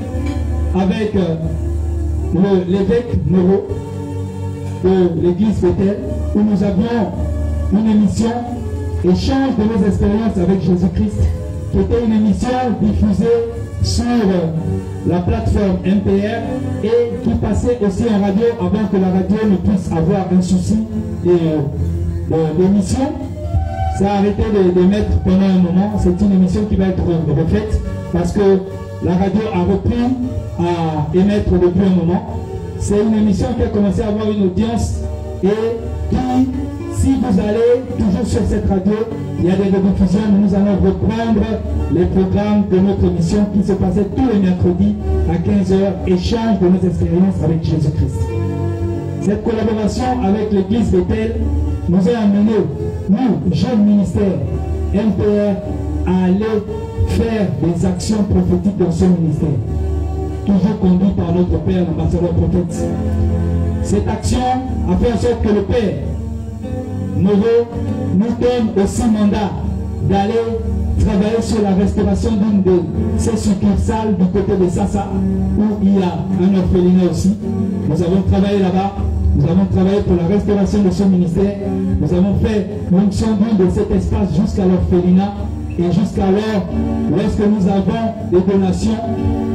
avec l'évêque Moreau de l'église Bethel, où nous avions une émission Échange de nos expériences avec Jésus-Christ, qui était une émission diffusée sur la plateforme MPR et qui passait aussi en radio avant que la radio ne puisse avoir un souci d'émission. Ça a arrêté de mettre pendant un moment. C'est une émission qui va être refaite parce que la radio a repris à émettre depuis un moment. C'est une émission qui a commencé à avoir une audience et qui, si vous allez toujours sur cette radio, il y a des rediffusions, nous allons reprendre les programmes de notre émission qui se passaient tous les mercredis à 15 h, échange de nos expériences avec Jésus-Christ. Cette collaboration avec l'église Bethel nous a amené, nous, jeunes ministères, MPR, à aller faire des actions prophétiques dans ce ministère, toujours conduit par notre Père, l'ambassadeur prophète. Cette action a fait en sorte que le Père Moreau nous donne aussi mandat d'aller travailler sur la restauration d'une de ces succursales du côté de Sassa, où il y a un orphelinat aussi. Nous avons travaillé là-bas, nous avons travaillé pour la restauration de ce ministère, nous avons fait l'onction d'huile de cet espace jusqu'à l'orphelinat. Et jusqu'alors, lorsque nous avons des donations,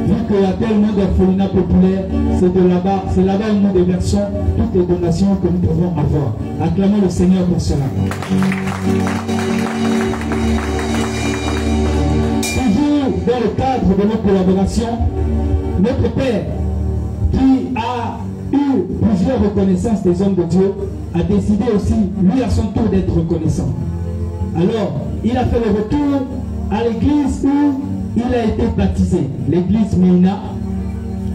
vu qu'il y a tellement d'orphelinats populaires, c'est là-bas où nous déversons toutes les donations que nous pouvons avoir. Acclamons le Seigneur pour cela. Toujours dans le cadre de nos collaborations, notre Père, qui a eu plusieurs reconnaissances des hommes de Dieu, a décidé aussi, lui à son tour, d'être reconnaissant. Alors, il a fait le retour à l'église où il a été baptisé, l'église Mina,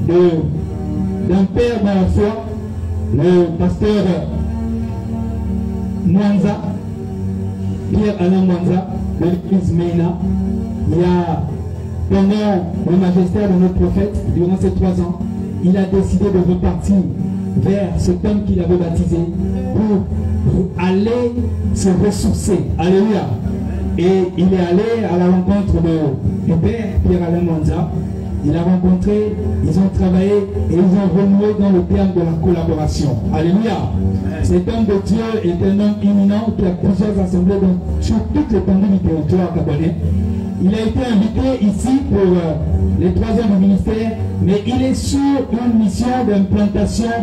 d'un père dans la foi, le pasteur Mwanza, Pierre-Alain Mwanza, de l'église Mina. Il y a, pendant le magistère de notre prophète, durant ces 3 ans, il a décidé de repartir vers cet homme qu'il avait baptisé pour aller se ressourcer. Alléluia. Et il est allé à la rencontre du père Pierre-Alain Mwanza. Il a rencontré, ils ont travaillé et ils ont renoué dans le terme de la collaboration. Alléluia. Cet homme de Dieu est un homme éminent qui a plusieurs assemblées sur toute l'étendue du territoire gabonais. Il a été invité ici pour les 3 ans du ministère, mais il est sur une mission d'implantation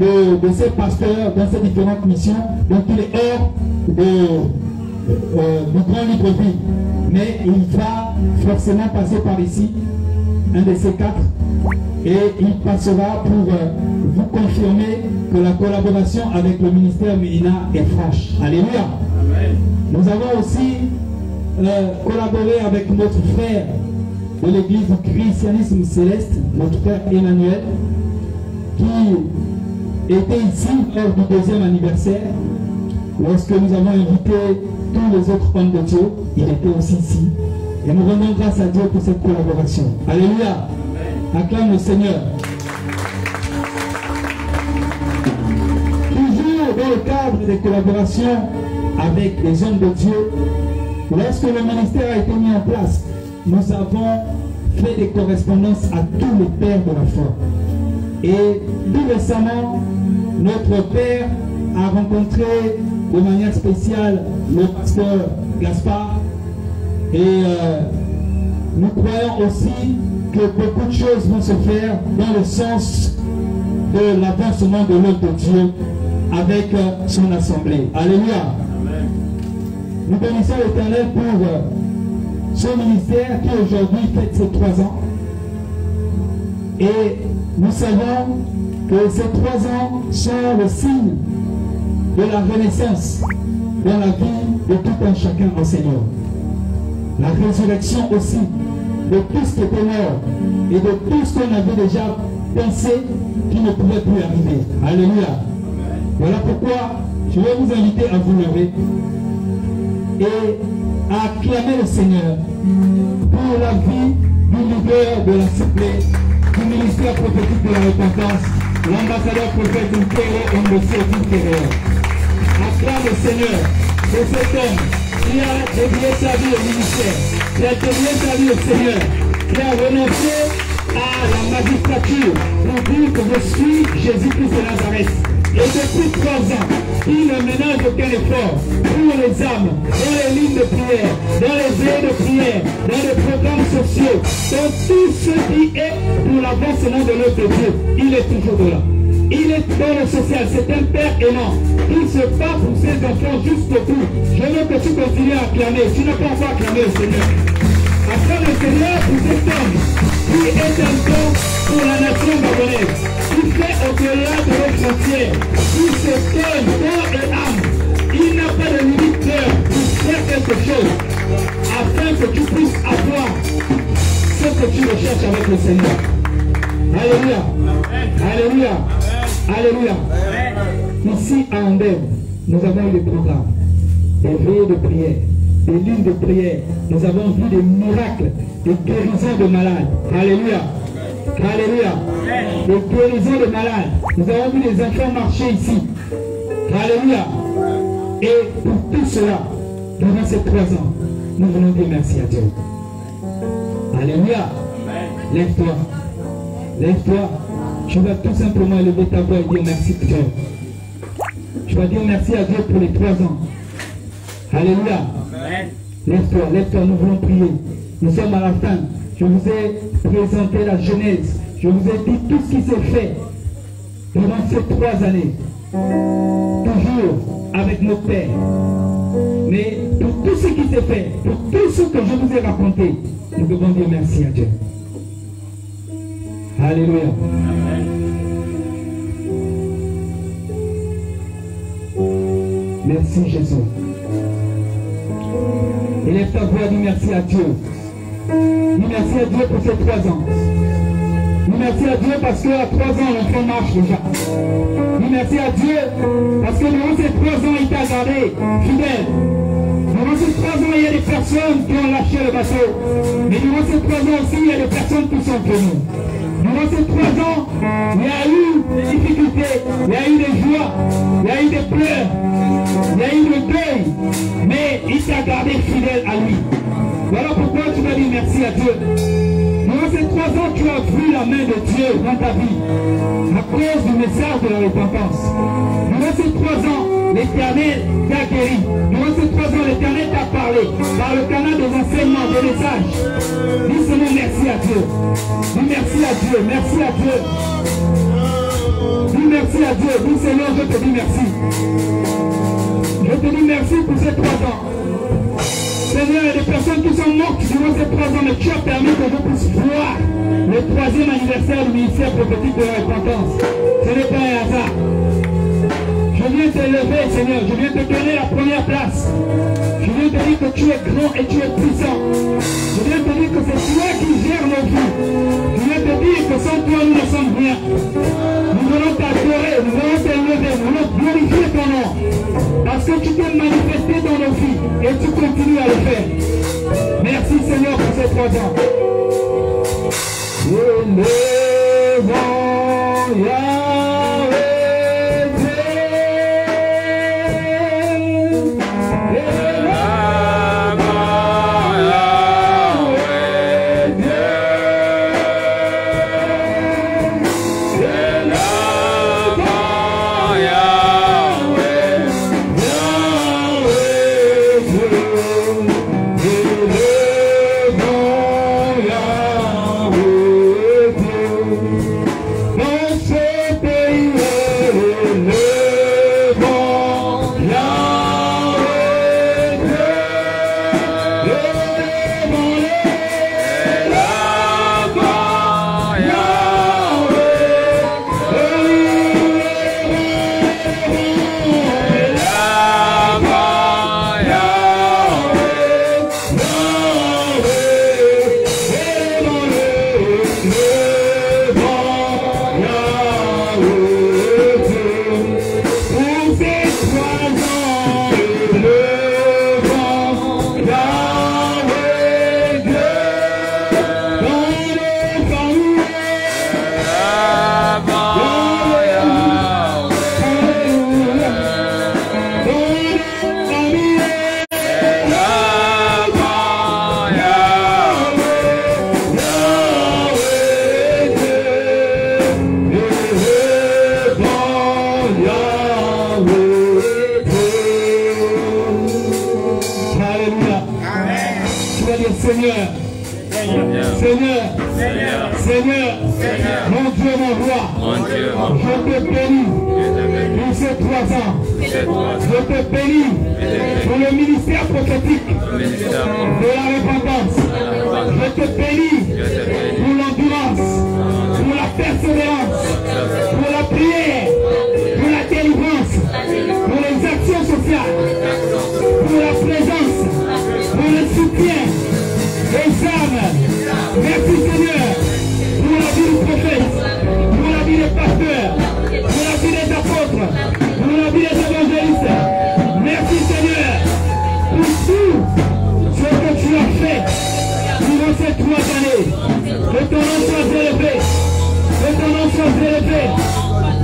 de ses pasteurs dans ces différentes missions. Donc il est hors du grand Libreville. Mais il va forcément passer par ici, un de ces 4, et il passera pour vous confirmer que la collaboration avec le ministère Médina est franche. Alléluia. Amen. Nous avons aussi collaboré avec notre frère de l'église du christianisme céleste, notre frère Emmanuel, qui était ici lors du 2e anniversaire. Lorsque nous avons invité tous les autres hommes de Dieu, il était aussi ici. Et nous rendons grâce à Dieu pour cette collaboration. Alléluia. Acclame le Seigneur. Toujours dans le cadre des collaborations avec les hommes de Dieu, lorsque le ministère a été mis en place, nous avons fait des correspondances à tous les pères de la foi. Et tout récemment, notre père a rencontré de manière spéciale le pasteur Gaspard. Et nous croyons aussi que beaucoup de choses vont se faire dans le sens de l'avancement de l'œuvre de Dieu avec son assemblée. Alléluia. Nous bénissons l'Éternel pour ce ministère qui aujourd'hui fête ses 3 ans. Et nous savons que ces 3 ans sont le signe de la renaissance dans la vie de tout un chacun en Seigneur. La résurrection aussi de tout ce qui était mort et de tout ce qu'on avait déjà pensé qui ne pouvait plus arriver. Alléluia. Voilà pourquoi je vais vous inviter à vous lever et à acclamer le Seigneur pour la vie du leader de l'Assemblée, du ministère prophétique de la repentance, l'ambassadeur prophète Nkere Ondosé Nkere. Acclame le Seigneur pour cet homme qui a dédié sa vie au ministère, qui a dédié sa vie au Seigneur, qui a renoncé à la magistrature pour dire que je suis Jésus-Christ de Nazareth. Et depuis 3 ans, il ne ménage aucun effort pour les âmes, dans les lignes de prière, dans les heures de prière, dans les programmes sociaux, dans tout ce qui est pour l'avancement de l'œuvre de Dieu. Il est toujours là. Il est dans le social, c'est un père aimant. Il se bat pour ses enfants jusqu'au bout. Je veux que tu continues à acclamer. Tu n'as pas encore acclamé le Seigneur. Acclame le Seigneur pour cet homme qui est un don pour la nation gabonaise, qui fait au-delà de nos frontières, qui se donne corps et âme. Il n'a pas de limite d'heure pour faire quelque chose, afin que tu puisses avoir ce que tu recherches avec le Seigneur. Alléluia. Alléluia. Alléluia. Ici à Andem, nous avons eu des programmes, des veillées de prière, des lignes de prière. Nous avons vu des miracles, des guérisons de malades. Alléluia. Alléluia. Des guérisons de malades. Nous avons vu des enfants marcher ici. Alléluia. Et pour tout cela, durant ces 3 ans, nous voulons dire merci à Dieu. Alléluia. Lève-toi. Lève-toi. Tu vas tout simplement élever ta voix et dire merci à Dieu. Tu vas dire merci à Dieu pour les 3 ans. Alléluia. Lève-toi, lève-toi, nous voulons prier. Nous sommes à la fin. Je vous ai présenté la Genèse. Je vous ai dit tout ce qui s'est fait durant ces 3 années. Toujours avec nos pères. Mais pour tout ce qui s'est fait, pour tout ce que je vous ai raconté, nous devons dire merci à Dieu. Alléluia. Merci Jésus. Élève ta voix, dis merci à Dieu. Dis merci à Dieu pour ces 3 ans. Dis merci à Dieu parce qu'à 3 ans, l'enfant marche déjà. Dis merci à Dieu parce que durant ces 3 ans, il t'a gardé fidèle. Durant ces 3 ans, il y a des personnes qui ont lâché le bateau. Mais durant ces 3 ans aussi, il y a des personnes qui sont venues. Durant ces 3 ans, il y a eu des difficultés, il y a eu des joies, il y a eu des pleurs, il y a eu le deuil. Mais il t'a gardé fidèle à lui. Voilà pourquoi tu vas dire merci à Dieu. Durant ces 3 ans, tu as vu la main de Dieu dans ta vie à cause du message de la repentance. Durant ces 3 ans, l'Éternel t'a guéri. Durant ces 3 ans, l'Éternel t'a parlé par le canal des enseignements, des messages. Dis seulement merci à Dieu. Dis merci à Dieu, merci à Dieu. Dis merci à Dieu. Dis Seigneur, je te dis merci. Je te dis merci pour ces 3 ans. Seigneur, il y a des personnes qui sont mortes durant ces 3 ans, mais tu as permis que je puisse voir le 3e anniversaire du ministère prophétique de la repentance. Ce n'est pas un hasard. Je viens t'élever, Seigneur. Je viens te donner la première place. Je viens te dire que tu es grand et tu es puissant. Je viens te dire que c'est toi qui gères nos vies. Je viens te dire que sans toi, nous ne sommes rien. Nous voulons t'adorer, nous voulons t'élever, nous voulons glorifier ton nom. Parce que tu t'es manifesté dans nos vies et tu continues à le faire. Merci Seigneur pour ces 3 ans.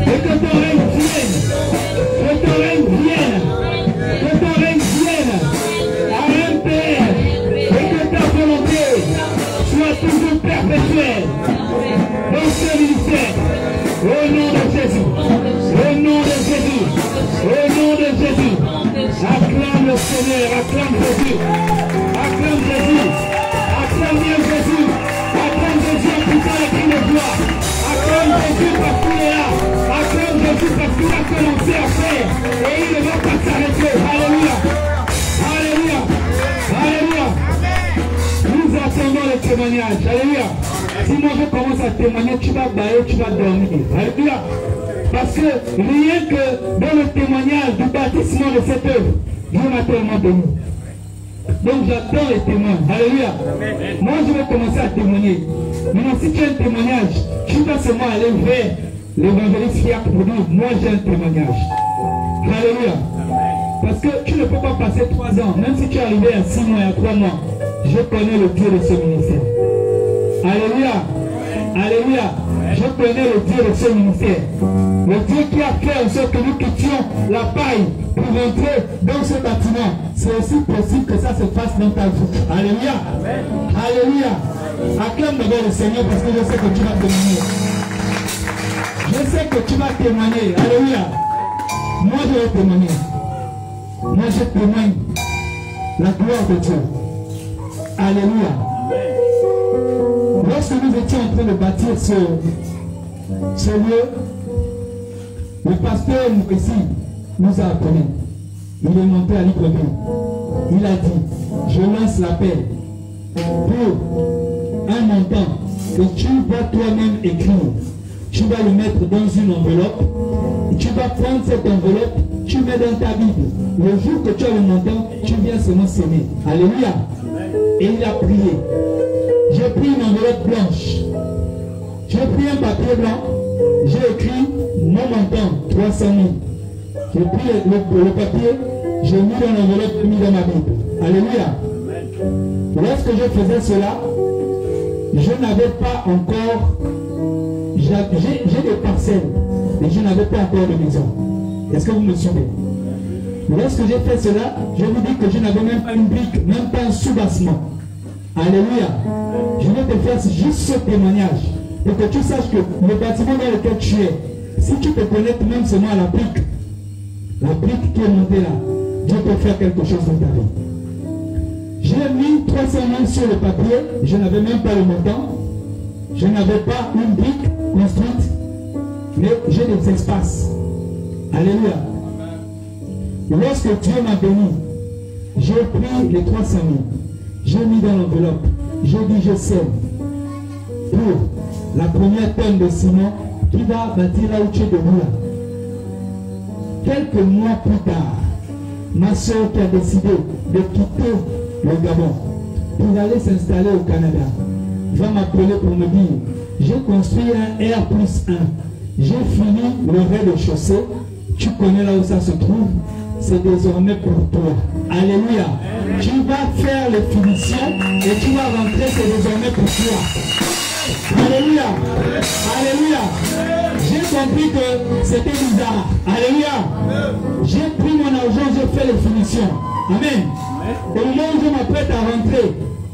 Et que ton règne vienne Seigneur, acclame Jésus. Acclame Jésus. Acclame bien Jésus. Acclame Jésus en poussant les cris de joie. Acclame Jésus parce qu'il est là. Acclame Jésus parce qu'il a commencé à faire. Et il ne va pas s'arrêter. Alléluia. Alléluia. Alléluia. Nous attendons le témoignage. Alléluia. Si moi je commence à témoigner, tu vas bailler, tu vas dormir. Alléluia. Parce que rien que dans le témoignage du bâtissement de cette œuvre, Dieu m'a tellement béni. Donc j'attends les témoins. Alléluia. Moi je vais commencer à témoigner. Maintenant si tu as un témoignage, tu vas seulement aller vers l'évangéliste Fiacre pour dire, moi j'ai un témoignage. Alléluia. Parce que tu ne peux pas passer 3 ans, même si tu es arrivé à 6 mois et à 3 mois, je connais le Dieu de ce ministère. Alléluia. Alléluia. Je connais le Dieu de ce ministère. Le Dieu qui a fait en sorte que nous quittions la paille pour rentrer dans ce bâtiment. C'est aussi possible que ça se fasse dans ta vie. Alléluia. Alléluia. Acclame d'abord le Seigneur parce que je sais que tu vas témoigner. Je sais que tu vas témoigner. Alléluia. Moi je vais témoigner. Moi je témoigne la gloire de Dieu. Alléluia. Lorsque nous étions en train de bâtir ce lieu, le pasteur ici nous a appelé. Il est monté à Libreville. Il a dit, je lance l'appel pour un montant que tu vas toi-même écrire. Tu vas le mettre dans une enveloppe. Et tu vas prendre cette enveloppe, tu mets dans ta Bible. Le jour que tu as le montant, tu viens seulement s'aimer. Alléluia. Et il a prié. J'ai pris une enveloppe blanche. J'ai pris un papier blanc. J'ai écrit mon montant, 300 000. J'ai pris le papier, j'ai mis dans l'enveloppe, j'ai mis dans ma Bible. Alléluia. Lorsque je faisais cela, je n'avais pas encore... J'ai des parcelles, mais je n'avais pas encore de maison. Est-ce que vous me suivez? Lorsque j'ai fait cela, je vous dis que je n'avais même pas une brique, même pas un soubassement. Alléluia. Je vais te faire juste ce témoignage pour que tu saches que le bâtiment dans lequel tu es, si tu te connectes même seulement à la brique qui est montée là, Dieu peut faire quelque chose dans ta vie. J'ai mis 300 000 sur le papier, je n'avais même pas le montant, je n'avais pas une brique construite, mais j'ai des espaces. Alléluia. Lorsque Dieu m'a béni, j'ai pris les 300 000. J'ai mis dans l'enveloppe. J'ai dit je sème pour la première tonne de ciment qui va bâtir là où tu es debout là. Quelques mois plus tard, ma soeur qui a décidé de quitter le Gabon pour aller s'installer au Canada va m'appeler pour me dire j'ai construit un R+1. J'ai fini le rez-de-chaussée. Tu connais là où ça se trouve. C'est désormais pour toi. Alléluia. Tu vas faire les finitions et tu vas rentrer, c'est désormais pour toi. Alléluia. Alléluia. J'ai compris que c'était bizarre. Alléluia. J'ai pris mon argent, j'ai fait les finitions. Amen. Au moment où je m'apprête à rentrer,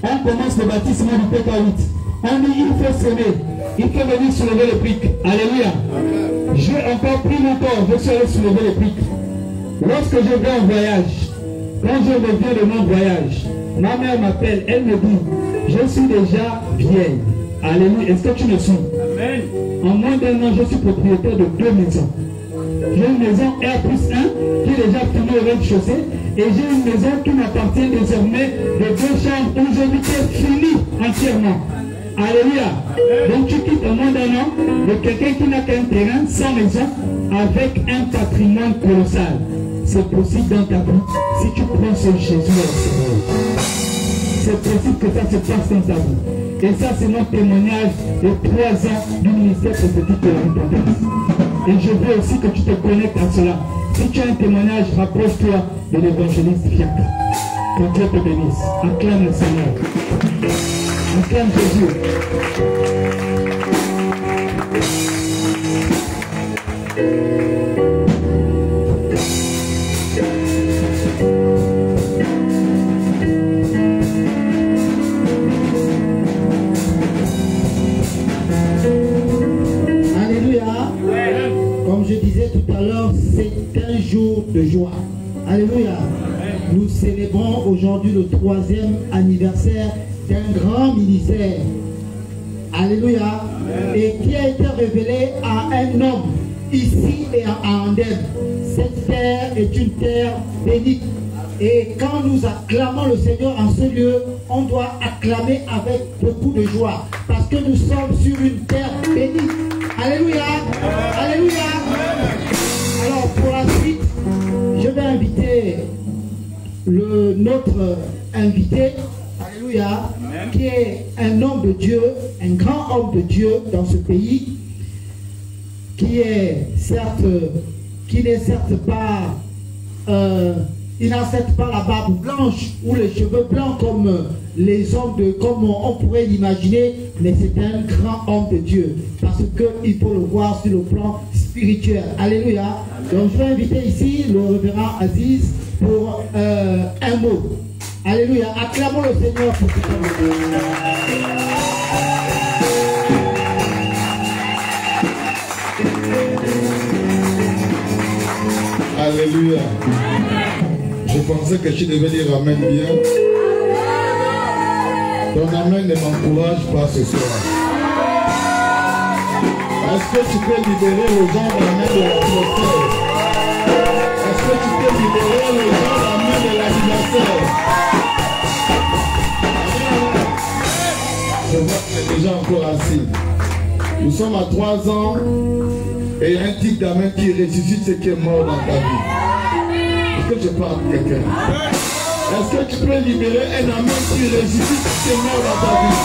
on commence le bâtissement du PK8. On dit il faut s'aimer. Il faut venir soulever les briques. Alléluia. J'ai encore pris mon corps, je suis allé soulever les briques. Lorsque je vais en voyage, quand je reviens de mon voyage, ma mère m'appelle, elle me dit, je suis déjà vieille. Alléluia. Est-ce que tu me suis? Amen. En moins d'un an, je suis propriétaire de 2 maisons. J'ai une maison R+1 qui est déjà finie au rez-de-chaussée et j'ai une maison qui m'appartient désormais de 2 chambres où je m'étais fini entièrement. Alléluia. Donc tu quittes au moins d'un an de quelqu'un qui n'a qu'un terrain sans maison avec un patrimoine colossal. C'est possible dans ta vie si tu prends ce Jésus. C'est possible que ça se passe dans ta vie. Et ça c'est mon témoignage de 3 ans du ministère prophétique de l'Indépendance. Et je veux aussi que tu te connectes à cela. Si tu as un témoignage, rapproche-toi de l'évangéliste Fiacre. Que Dieu te bénisse. Acclame le Seigneur. Acclame Jésus. Alléluia. Comme je disais tout à l'heure, c'est un jour de joie. Alléluia. nous célébrons aujourd'hui le 3e anniversaire d'un grand ministère. Alléluia. Et qui a été révélé à un homme ici et à Andem. Cette terre est une terre bénite. Et quand nous acclamons le Seigneur en ce lieu, on doit acclamer avec beaucoup de joie. Parce que nous sommes sur une terre bénite. Alléluia. Alléluia. Alors pour la suite, je vais inviter notre invité, alléluia, qui est un homme de Dieu, un grand homme de Dieu dans ce pays, qui n'est certes pas, il n'a certes pas la barbe blanche ou les cheveux blancs comme les hommes comme on pourrait l'imaginer, mais c'est un grand homme de Dieu, parce qu'il faut le voir sur le plan spirituel. Alléluia. Donc je vais inviter ici le révérend Aziz pour un mot. Alléluia. Acclamons le Seigneur pour cet homme. Alléluia. Je pensais que tu devais dire Amen bien. Ton Amen ne m'encourage pas ce soir. Est-ce que tu peux libérer les gens de la main de l'atmosphère? Est-ce que tu peux libérer les gens de la main de l'anniversaire? Je vois que les gens encore assis. Nous sommes à 3 ans et il y a un type d'amen qui ressuscite ce qui est mort dans ta vie. Est-ce que je parle à quelqu'un? Est-ce que tu peux libérer un amen qui ressuscite ce qui est mort dans ta vie?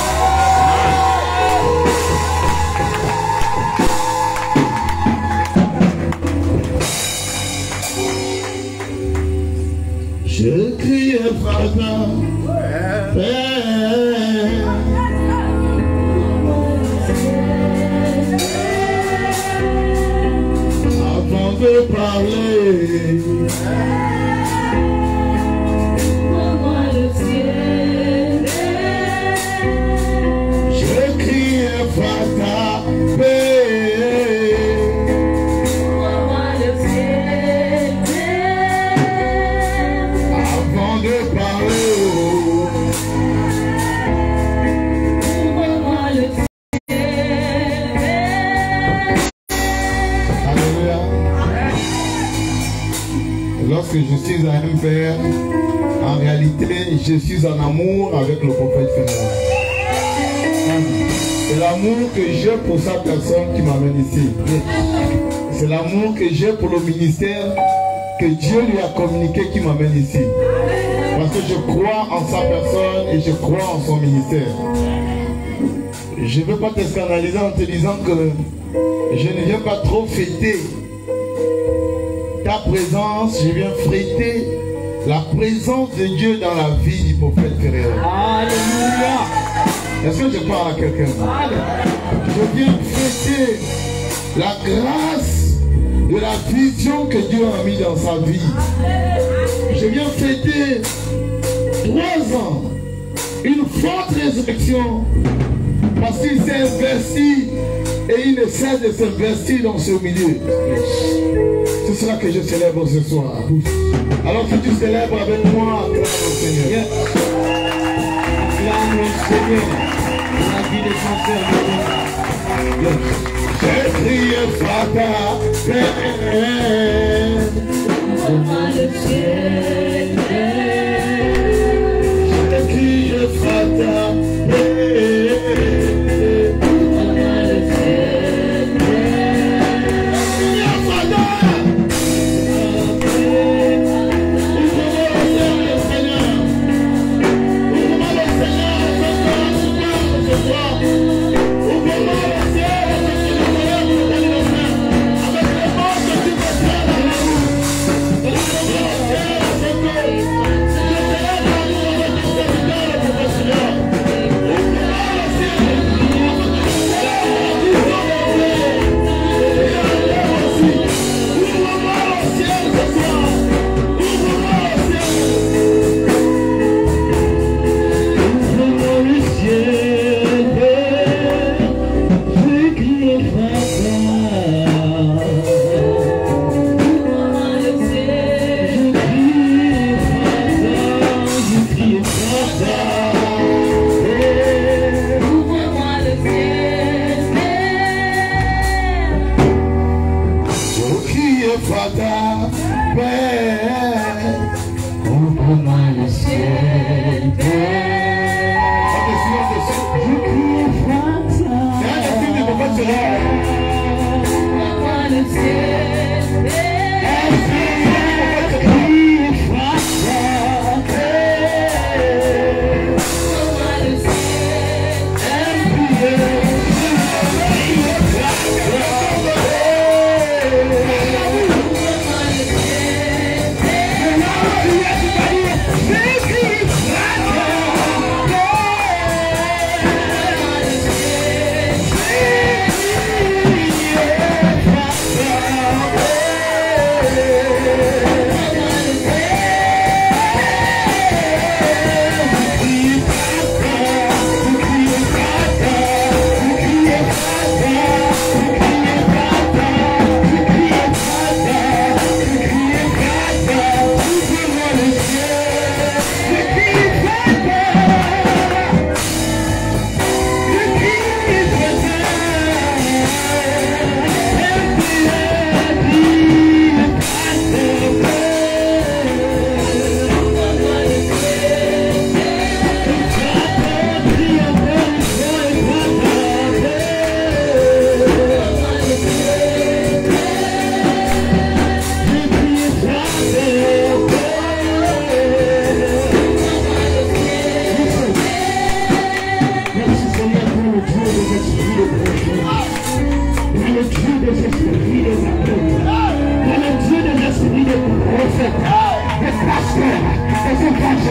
Je criais Frata, Père. Avant de parler, je criais Frata, Père. Lorsque je suis un père, en réalité, je suis en amour avec le prophète Fernand. C'est l'amour que j'ai pour sa personne qui m'amène ici. C'est l'amour que j'ai pour le ministère que Dieu lui a communiqué qui m'amène ici. Parce que je crois en sa personne et je crois en son ministère. Je ne veux pas te scandaliser en te disant que je ne viens pas trop fêter ta présence, je viens fêter la présence de Dieu dans la vie du prophète Ferrer. Alléluia. Est-ce que je parle à quelqu'un? Je viens fêter la grâce de la vision que Dieu a mis dans sa vie. Je viens fêter 3 ans, une forte résurrection, parce qu'il s'est investi et il ne cesse de s'investir dans ce milieu. Ce sera que je célèbre ce soir. Alors que tu célèbres avec moi, acclame le Seigneur. Acclame le Seigneur. La vie des chanteurs. J'ai crié Frata, Père. Devant le ciel. J'ai crié Frata, Père.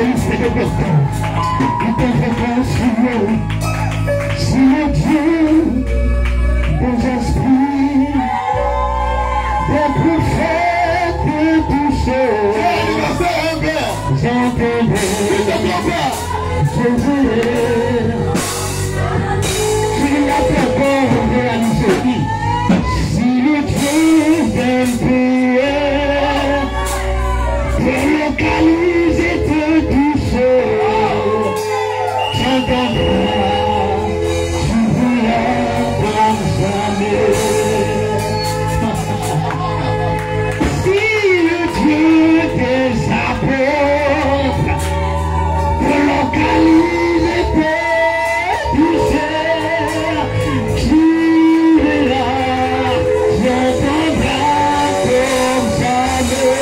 évangéliste de Bertrand. Il devrait consulter si le Dieu des esprits, des prophètes et tous ceux j'entendrai Jésus. S'il a fait bon réaliser, si le Dieu d'un pays relocaliser tous ceux j'entendrai comme jamais. Si le Dieu des apôtres relocalise tous ceux qui est là, j'entendrai comme jamais.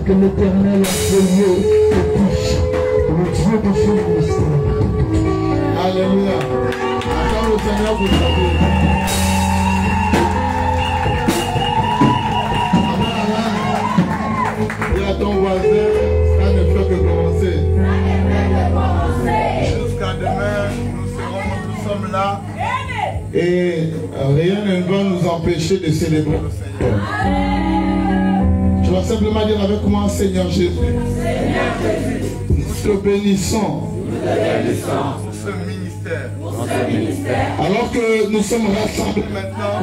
L'Éternel a Dieu te touche, le Dieu de son ministère. Alléluia. Attends le Seigneur vous savez. Dis à ton voisin, ça ne fait que commencer. Jusqu'à demain, nous sommes là. Et rien ne va nous empêcher de célébrer le Seigneur. Je vais simplement dire avec moi, Seigneur Jésus. Nous te bénissons. Pour ce ministère. Alors que nous sommes rassemblés maintenant,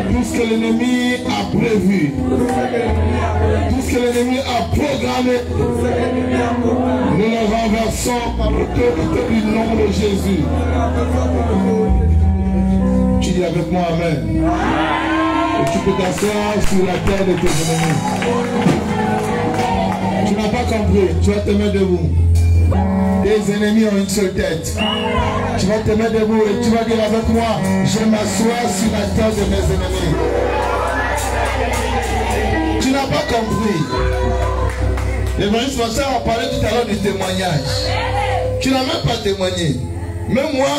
tout ce que l'ennemi a prévu, tout ce que l'ennemi a programmé, nous le renversons par l'autorité du nom de Jésus. Tu dis avec moi Amen. Et tu peux t'asseoir sur la terre de tes ennemis. Tu n'as pas compris, tu vas te mettre debout. Tes ennemis ont une seule tête. Tu vas te mettre debout et tu vas dire avec moi, je m'assois sur la terre de mes ennemis. Tu n'as pas compris. L'évangile François a parlé tout à l'heure du témoignage. Tu n'as même pas témoigné. Même moi,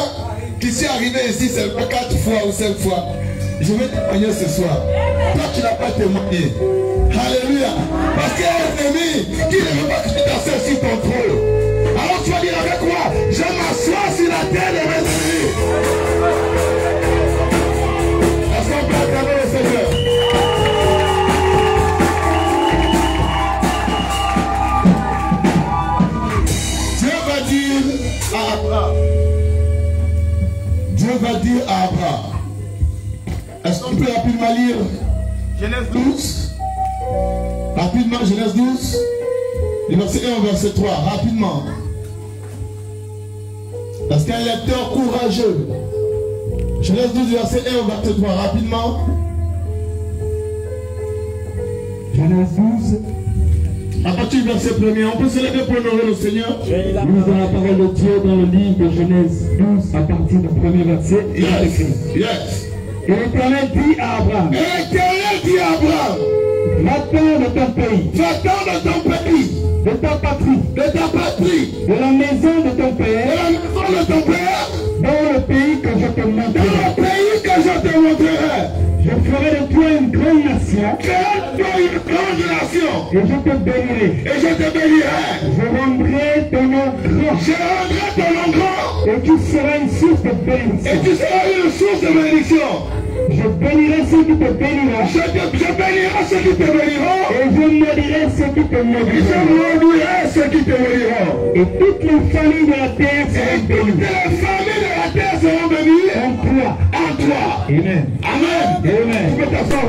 qui suis arrivé ici seulement 4 fois ou 5 fois, je vais témoigner ce soir. Toi, tu n'as pas témoigné. Alléluia. Parce qu'il y a un ennemi qui ne veut pas que tu t'asseyes sur ton trône. Alors tu vas dire avec moi, je m'assois sur la terre de mes ennemis. Est-ce qu'on peut acclamer le Seigneur? Dieu va dire à Abraham. Dieu va dire à Abraham. Est-ce qu'on peut rapidement lire Genèse 12? Rapidement, Genèse 12. Le verset 1 au verset 3. Rapidement. Parce qu'un lecteur courageux. Genèse 12, verset 1 au verset 3. Rapidement. Genèse 12. À partir du verset 1er, on peut se lever pour honorer le Seigneur. Lisons la parole de Dieu dans le livre de Genèse 12 à partir du premier verset. Yes. Et l'Éternel dit à Abraham. Et l'Éternel dit à Abraham. Va-t'en de ton pays. Va-t'en de ton pays. De ta patrie. De ta patrie. De la maison de ton père. De la maison de ton père. Dans le pays que je te montrerai. Dans le pays que je te montrerai. Je ferai de toi une grande nation. Fais-toi une grande nation. Et je te bénirai. Et je te bénirai. Je rendrai ton nom grand. Je rendrai ton nom grand. Et tu seras une source de bénédiction. Et tu seras une source de bénédiction. Je bénirai ceux qui te béniront. Je bénirai ceux qui te béniront. Et je maudirai ceux qui te maudiront. Et je maudirai ceux qui te maudiront. Et toutes les familles de la terre seront bénies. Toutes les familles de la terre seront bénies. En toi. En toi. Amen. Amen. Amen. Tu peux t'asseoir,